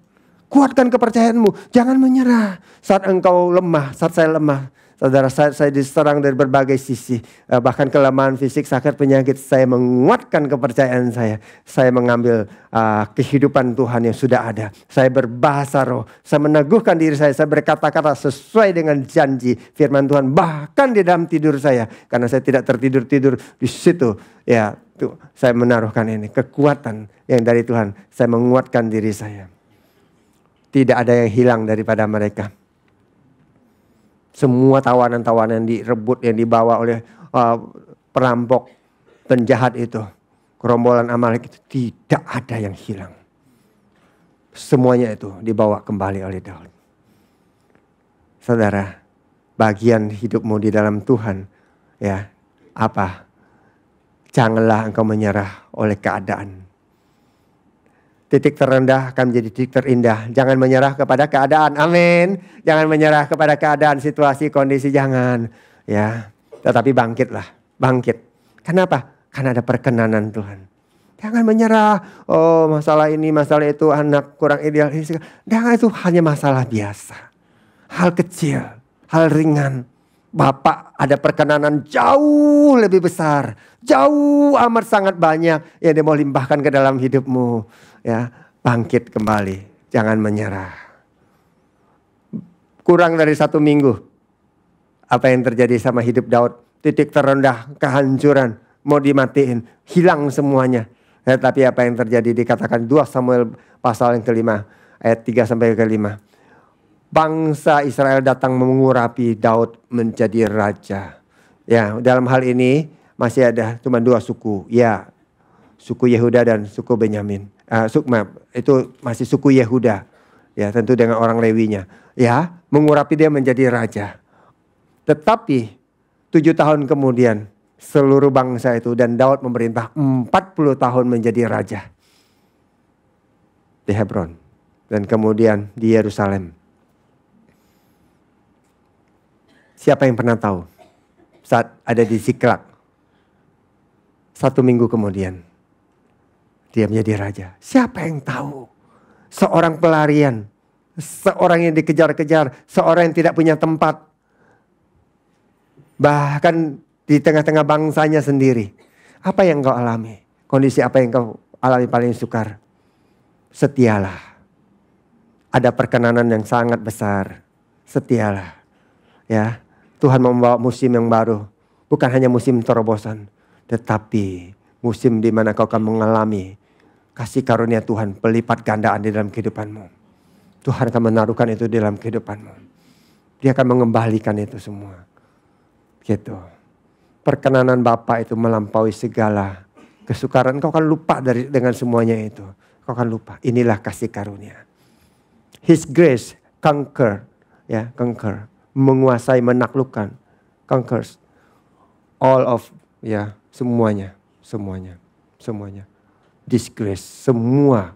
kuatkan kepercayaanmu. Jangan menyerah saat engkau lemah, saat saya lemah. Saudara, saya diserang dari berbagai sisi. Bahkan kelemahan fisik, sakit, penyakit. Saya menguatkan kepercayaan saya. Saya mengambil kehidupan Tuhan yang sudah ada. Saya berbahasa roh. Saya meneguhkan diri saya. Saya berkata-kata sesuai dengan janji firman Tuhan. Bahkan di dalam tidur saya. Karena saya tidak tertidur-tidur di situ. Ya, tuh, saya menaruhkan ini. Kekuatan yang dari Tuhan. Saya menguatkan diri saya. Tidak ada yang hilang daripada mereka. Semua tawanan-tawanan direbut yang dibawa oleh perampok, penjahat itu. Gerombolan Amalek itu tidak ada yang hilang. Semuanya itu dibawa kembali oleh Daud. Saudara, bagian hidupmu di dalam Tuhan, ya, apa? Janganlah engkau menyerah oleh keadaan. Titik terendah akan menjadi titik terindah. Jangan menyerah kepada keadaan. Amin. Jangan menyerah kepada keadaan, situasi, kondisi. Jangan. Ya. Tetapi bangkitlah. Bangkit. Kenapa? Karena ada perkenanan Tuhan. Jangan menyerah. Oh, masalah ini, masalah itu. Anak kurang ideal. Jangan, itu hanya masalah biasa. Hal kecil. Hal ringan. Bapak ada perkenanan jauh lebih besar. Jauh amat sangat banyak yang dia mau limpahkan ke dalam hidupmu. Ya, bangkit kembali, jangan menyerah. Kurang dari 1 minggu, apa yang terjadi sama hidup Daud? Titik terendah, kehancuran, mau dimatiin, hilang semuanya. Ya, tapi apa yang terjadi? Dikatakan 2 Samuel pasal yang ke-5, ayat 3 sampai ke-5. bangsa Israel datang mengurapi Daud menjadi raja. Ya, dalam hal ini masih ada cuma 2 suku. Ya, suku Yehuda dan suku Benyamin. Itu masih suku Yehuda. Ya, tentu dengan orang Lewinya. Ya, mengurapi dia menjadi raja. Tetapi 7 tahun kemudian seluruh bangsa itu dan Daud memerintah 40 tahun menjadi raja di Hebron dan kemudian di Yerusalem. Siapa yang pernah tahu saat ada di Ziklag 1 minggu kemudian dia menjadi raja? Siapa yang tahu? Seorang pelarian, seorang yang dikejar-kejar, seorang yang tidak punya tempat, bahkan di tengah-tengah bangsanya sendiri. Apa yang kau alami? Kondisi apa yang kau alami paling sukar? Setialah. Ada perkenanan yang sangat besar. Setialah. Ya, Tuhan membawa musim yang baru. Bukan hanya musim terobosan, tetapi musim di mana kau akan mengalami kasih karunia Tuhan, pelipat gandaan di dalam kehidupanmu. Tuhan akan menaruhkan itu di dalam kehidupanmu. Dia akan mengembalikan itu semua. Gitu. Perkenanan Bapa itu melampaui segala kesukaran. Kau akan lupa dengan semuanya itu. Kau akan lupa. Inilah kasih karunia. His grace conquer, ya, conquer, menguasai, menaklukkan, conquers all of, ya, semuanya. Disgrace, semua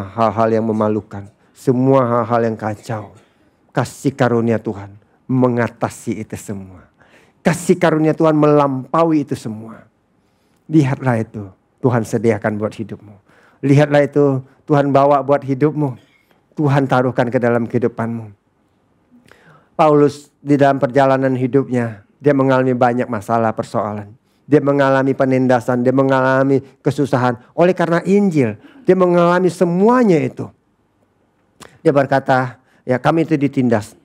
hal-hal yang memalukan, semua hal-hal yang kacau. Kasih karunia Tuhan mengatasi itu semua. Kasih karunia Tuhan melampaui itu semua. Lihatlah itu Tuhan sediakan buat hidupmu. Lihatlah itu Tuhan bawa buat hidupmu. Tuhan taruhkan ke dalam kehidupanmu. Paulus di dalam perjalanan hidupnya, dia mengalami banyak masalah, persoalan. Dia mengalami penindasan, dia mengalami kesusahan. Oleh karena Injil, dia mengalami semuanya itu. Dia berkata, ya kami itu ditindas.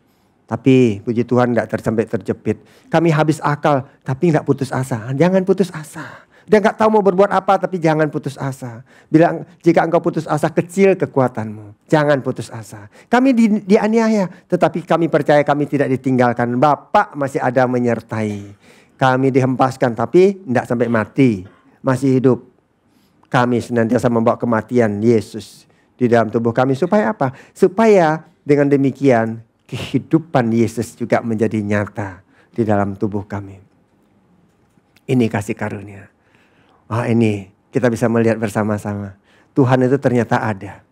Tapi puji Tuhan tidak sampai terjepit. Kami habis akal tapi tidak putus asa. Jangan putus asa. Dia nggak tahu mau berbuat apa tapi jangan putus asa. Bilang jika engkau putus asa kecil kekuatanmu. Jangan putus asa. Kami dianiaya tetapi kami percaya kami tidak ditinggalkan. Bapa masih ada menyertai. Kami dihempaskan tapi tidak sampai mati. Masih hidup. Kami senantiasa membawa kematian Yesus di dalam tubuh kami. Supaya apa? Supaya dengan demikian kehidupan Yesus juga menjadi nyata di dalam tubuh kami. Ini kasih karunia. Wah, ini kita bisa melihat bersama-sama. Tuhan itu ternyata ada.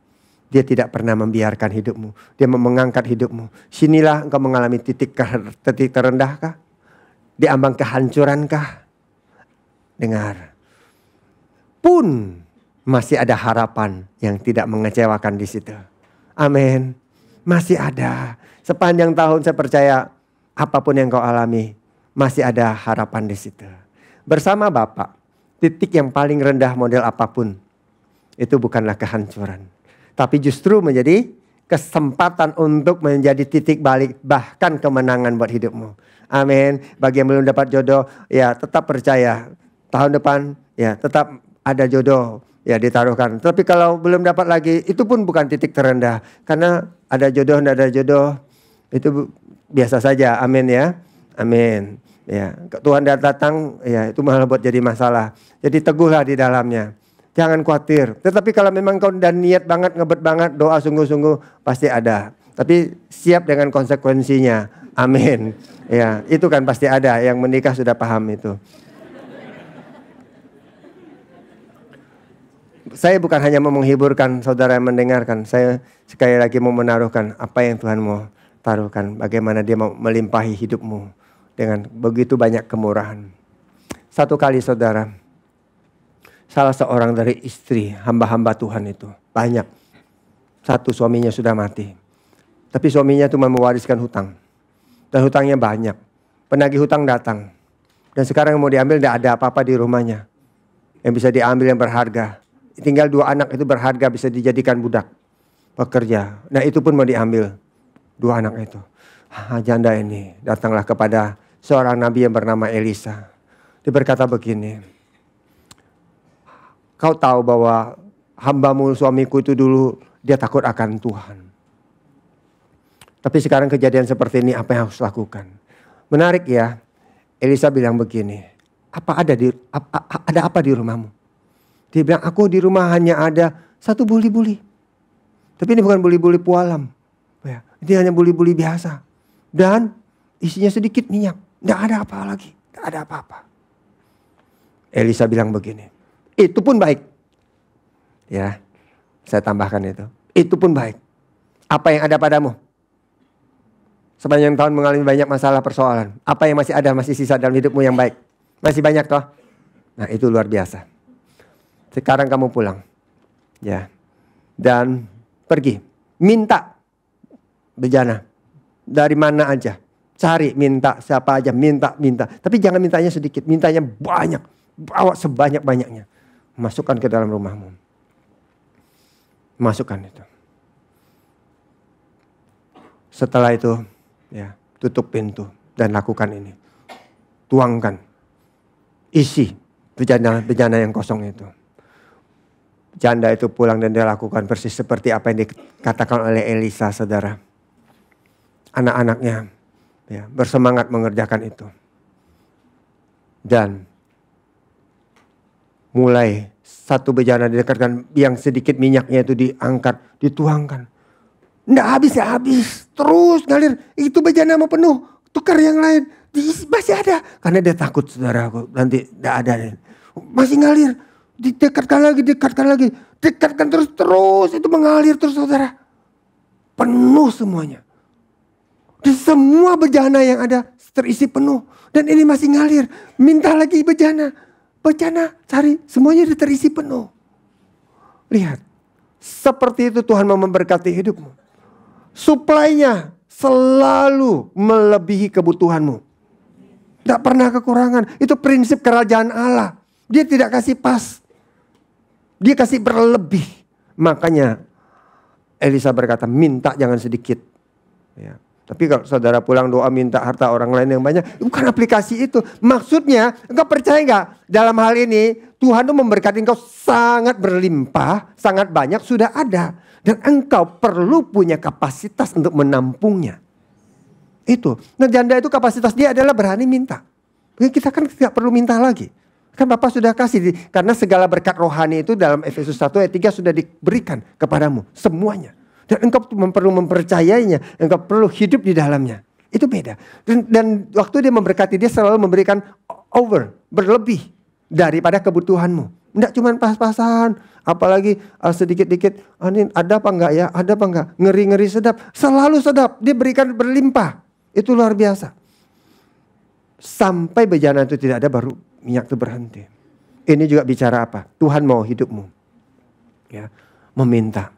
Dia tidak pernah membiarkan hidupmu. Dia mengangkat hidupmu. Sinilah engkau mengalami titik terendahkah? Di ambang kehancurankah? Dengar. Pun masih ada harapan yang tidak mengecewakan di situ. Amin. Masih ada. Sepanjang tahun saya percaya apapun yang kau alami masih ada harapan di situ. Bersama Bapa, titik yang paling rendah model apapun itu bukanlah kehancuran. Tapi justru menjadi kesempatan untuk menjadi titik balik bahkan kemenangan buat hidupmu. Amin. Bagi yang belum dapat jodoh ya tetap percaya. Tahun depan ya tetap ada jodoh ya ditaruhkan. Tapi kalau belum dapat lagi itu pun bukan titik terendah. Karena ada jodoh tidak ada jodoh. Itu biasa saja, amin ya, amin. Ya, Tuhan datang, ya itu malah buat jadi masalah. Jadi teguhlah di dalamnya, jangan khawatir. Tetapi kalau memang kau dan niat banget, ngebet banget, doa sungguh-sungguh pasti ada. Tapi siap dengan konsekuensinya, amin. Ya, itu kan pasti ada. Yang menikah sudah paham itu. Saya bukan hanya mau menghiburkan saudara yang mendengarkan. Saya sekali lagi mau menaruhkan apa yang Tuhan mau taruhkan, bagaimana dia mau melimpahi hidupmu dengan begitu banyak kemurahan. Satu kali saudara, salah seorang dari istri hamba-hamba Tuhan itu, banyak. Satu suaminya sudah mati. Tapi suaminya cuma mewariskan hutang. Dan hutangnya banyak. Penagih hutang datang. Dan sekarang mau diambil tidak ada apa-apa di rumahnya. Yang bisa diambil yang berharga. Tinggal 2 anak itu berharga bisa dijadikan budak. Pekerja. Nah itu pun mau diambil. 2 anak itu. Janda ini datanglah kepada seorang nabi yang bernama Elisa. Dia berkata begini. Kau tahu bahwa hambamu suamiku itu dulu dia takut akan Tuhan. Tapi sekarang kejadian seperti ini, apa yang harus lakukan? Menarik ya, Elisa bilang begini, ada apa di rumahmu? Dia bilang, aku di rumah hanya ada satu buli-buli. Tapi ini bukan buli-buli pualam. Ya, ini hanya buli-buli biasa. Dan isinya sedikit minyak. Tidak ada apa lagi. Tidak ada apa-apa. Elisa bilang begini, itu pun baik. Ya, saya tambahkan itu. Itu pun baik. Apa yang ada padamu? Sepanjang tahun mengalami banyak masalah persoalan. Apa yang masih ada, masih sisa dalam hidupmu yang baik? Masih banyak toh? Nah, itu luar biasa. Sekarang kamu pulang. Ya. Dan pergi. Minta bejana. Dari mana aja. Cari, minta, siapa aja, minta. Tapi jangan mintanya sedikit, mintanya banyak. Bawa sebanyak-banyaknya. Masukkan ke dalam rumahmu. Masukkan itu. Setelah itu, ya, tutup pintu dan lakukan ini. Tuangkan. Isi bejana yang kosong itu. Janda itu pulang dan dia lakukan persis seperti apa yang dikatakan oleh Elisa, saudara. Anak-anaknya ya, bersemangat mengerjakan itu. Dan mulai satu bejana didekatkan, yang sedikit minyaknya itu diangkat, dituangkan. Nggak habis. Terus ngalir. Itu bejana mau penuh. Tukar yang lain. Masih ada. Karena dia takut, saudaraku. Nanti nggak ada. Masih ngalir. Didekatkan lagi. Dekatkan terus. Itu mengalir terus, saudara. Penuh semuanya. Dan semua bejana yang ada terisi penuh. Dan ini masih ngalir. Minta lagi bejana. Cari. Semuanya sudah terisi penuh. Lihat. Seperti itu Tuhan mau memberkati hidupmu. Suplainya selalu melebihi kebutuhanmu. Tidak pernah kekurangan. Itu prinsip kerajaan Allah. Dia tidak kasih pas. Dia kasih berlebih. Makanya Elisa berkata, minta jangan sedikit. Ya. Tapi kalau saudara pulang doa minta harta orang lain yang banyak, bukan aplikasi itu. Maksudnya, engkau percaya nggak dalam hal ini Tuhan itu memberkati engkau sangat berlimpah, sangat banyak sudah ada. Dan engkau perlu punya kapasitas untuk menampungnya. Itu. Nah, janda itu kapasitas dia adalah berani minta. Kita kan tidak perlu minta lagi. Kan Bapak sudah kasih. Karena segala berkat rohani itu dalam Efesus 1 ayat 3 sudah diberikan kepadamu. Semuanya. Dan engkau perlu mempercayainya. Engkau perlu hidup di dalamnya. Itu beda. Dan waktu dia memberkati, dia selalu memberikan berlebih daripada kebutuhanmu. Tidak cuma pas-pasan. Apalagi sedikit-dikit. Ini ada apa enggak ya? Ada apa enggak? Ngeri-ngeri sedap. Selalu sedap. Dia berikan berlimpah. Itu luar biasa. Sampai bejana itu tidak ada, baru minyak itu berhenti. Ini juga bicara apa? Tuhan mau hidupmu. Ya, meminta.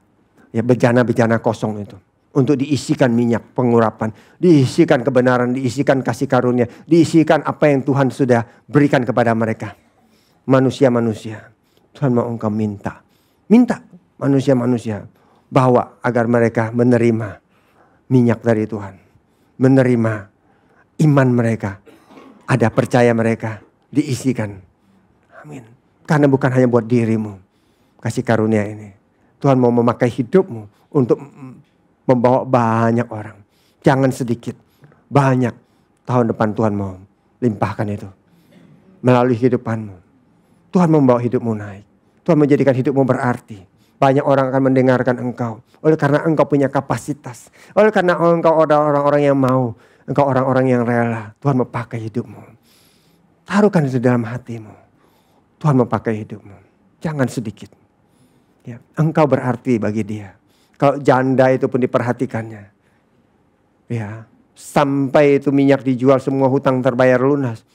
Ya, bejana-bejana kosong itu. Untuk diisikan minyak pengurapan. Diisikan kebenaran. Diisikan kasih karunia. Diisikan apa yang Tuhan sudah berikan kepada mereka. Manusia-manusia. Tuhan mau engkau minta. Minta manusia-manusia. Bawa agar mereka menerima minyak dari Tuhan. Menerima iman mereka. Ada percaya mereka. Diisikan. Amin. Karena bukan hanya buat dirimu. Kasih karunia ini. Tuhan mau memakai hidupmu. Untuk membawa banyak orang. Jangan sedikit. Banyak. Tahun depan Tuhan mau limpahkan itu. Melalui kehidupanmu. Tuhan membawa hidupmu naik. Tuhan menjadikan hidupmu berarti. Banyak orang akan mendengarkan engkau. Oleh karena engkau punya kapasitas. Oleh karena engkau orang-orang yang mau. Engkau orang-orang yang rela. Tuhan memakai hidupmu. Taruhkan itu dalam hatimu. Tuhan memakai hidupmu. Jangan sedikit. Ya, engkau berarti bagi dia. Kalau janda itu pun diperhatikannya. Ya, sampai itu minyak dijual, semua hutang terbayar lunas.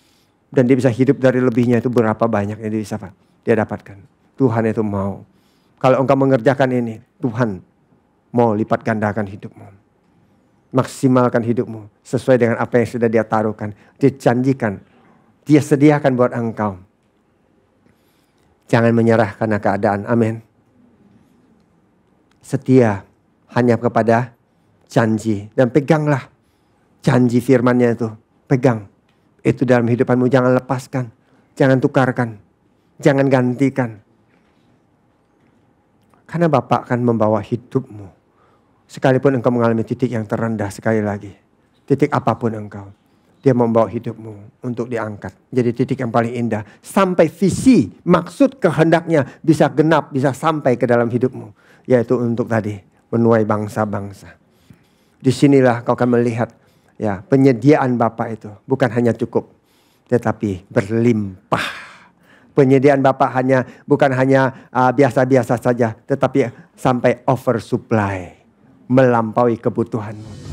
Dan dia bisa hidup dari lebihnya, itu berapa banyak yang dia dapatkan. Tuhan itu mau. Kalau engkau mengerjakan ini, Tuhan mau lipat gandakan hidupmu. Maksimalkan hidupmu sesuai dengan apa yang sudah dia taruhkan. Dia janjikan, dia sediakan buat engkau. Jangan menyerah karena keadaan. Amin. Setia hanya kepada janji. Dan peganglah janji firman-Nya itu. Pegang. Itu dalam hidupanmu, jangan lepaskan. Jangan tukarkan. Jangan gantikan. Karena Bapak akan membawa hidupmu Sekalipun engkau mengalami titik yang terendah sekali lagi. Titik apapun engkau. Dia membawa hidupmu untuk diangkat. Jadi titik yang paling indah. Sampai visi, maksud, kehendaknya bisa genap, bisa sampai ke dalam hidupmu. Yaitu untuk tadi, menuai bangsa-bangsa. Disinilah kau akan melihat ya penyediaan Bapa itu. Bukan hanya cukup, tetapi berlimpah. Penyediaan Bapa bukan hanya biasa-biasa saja. Tetapi sampai oversupply. Melampaui kebutuhanmu.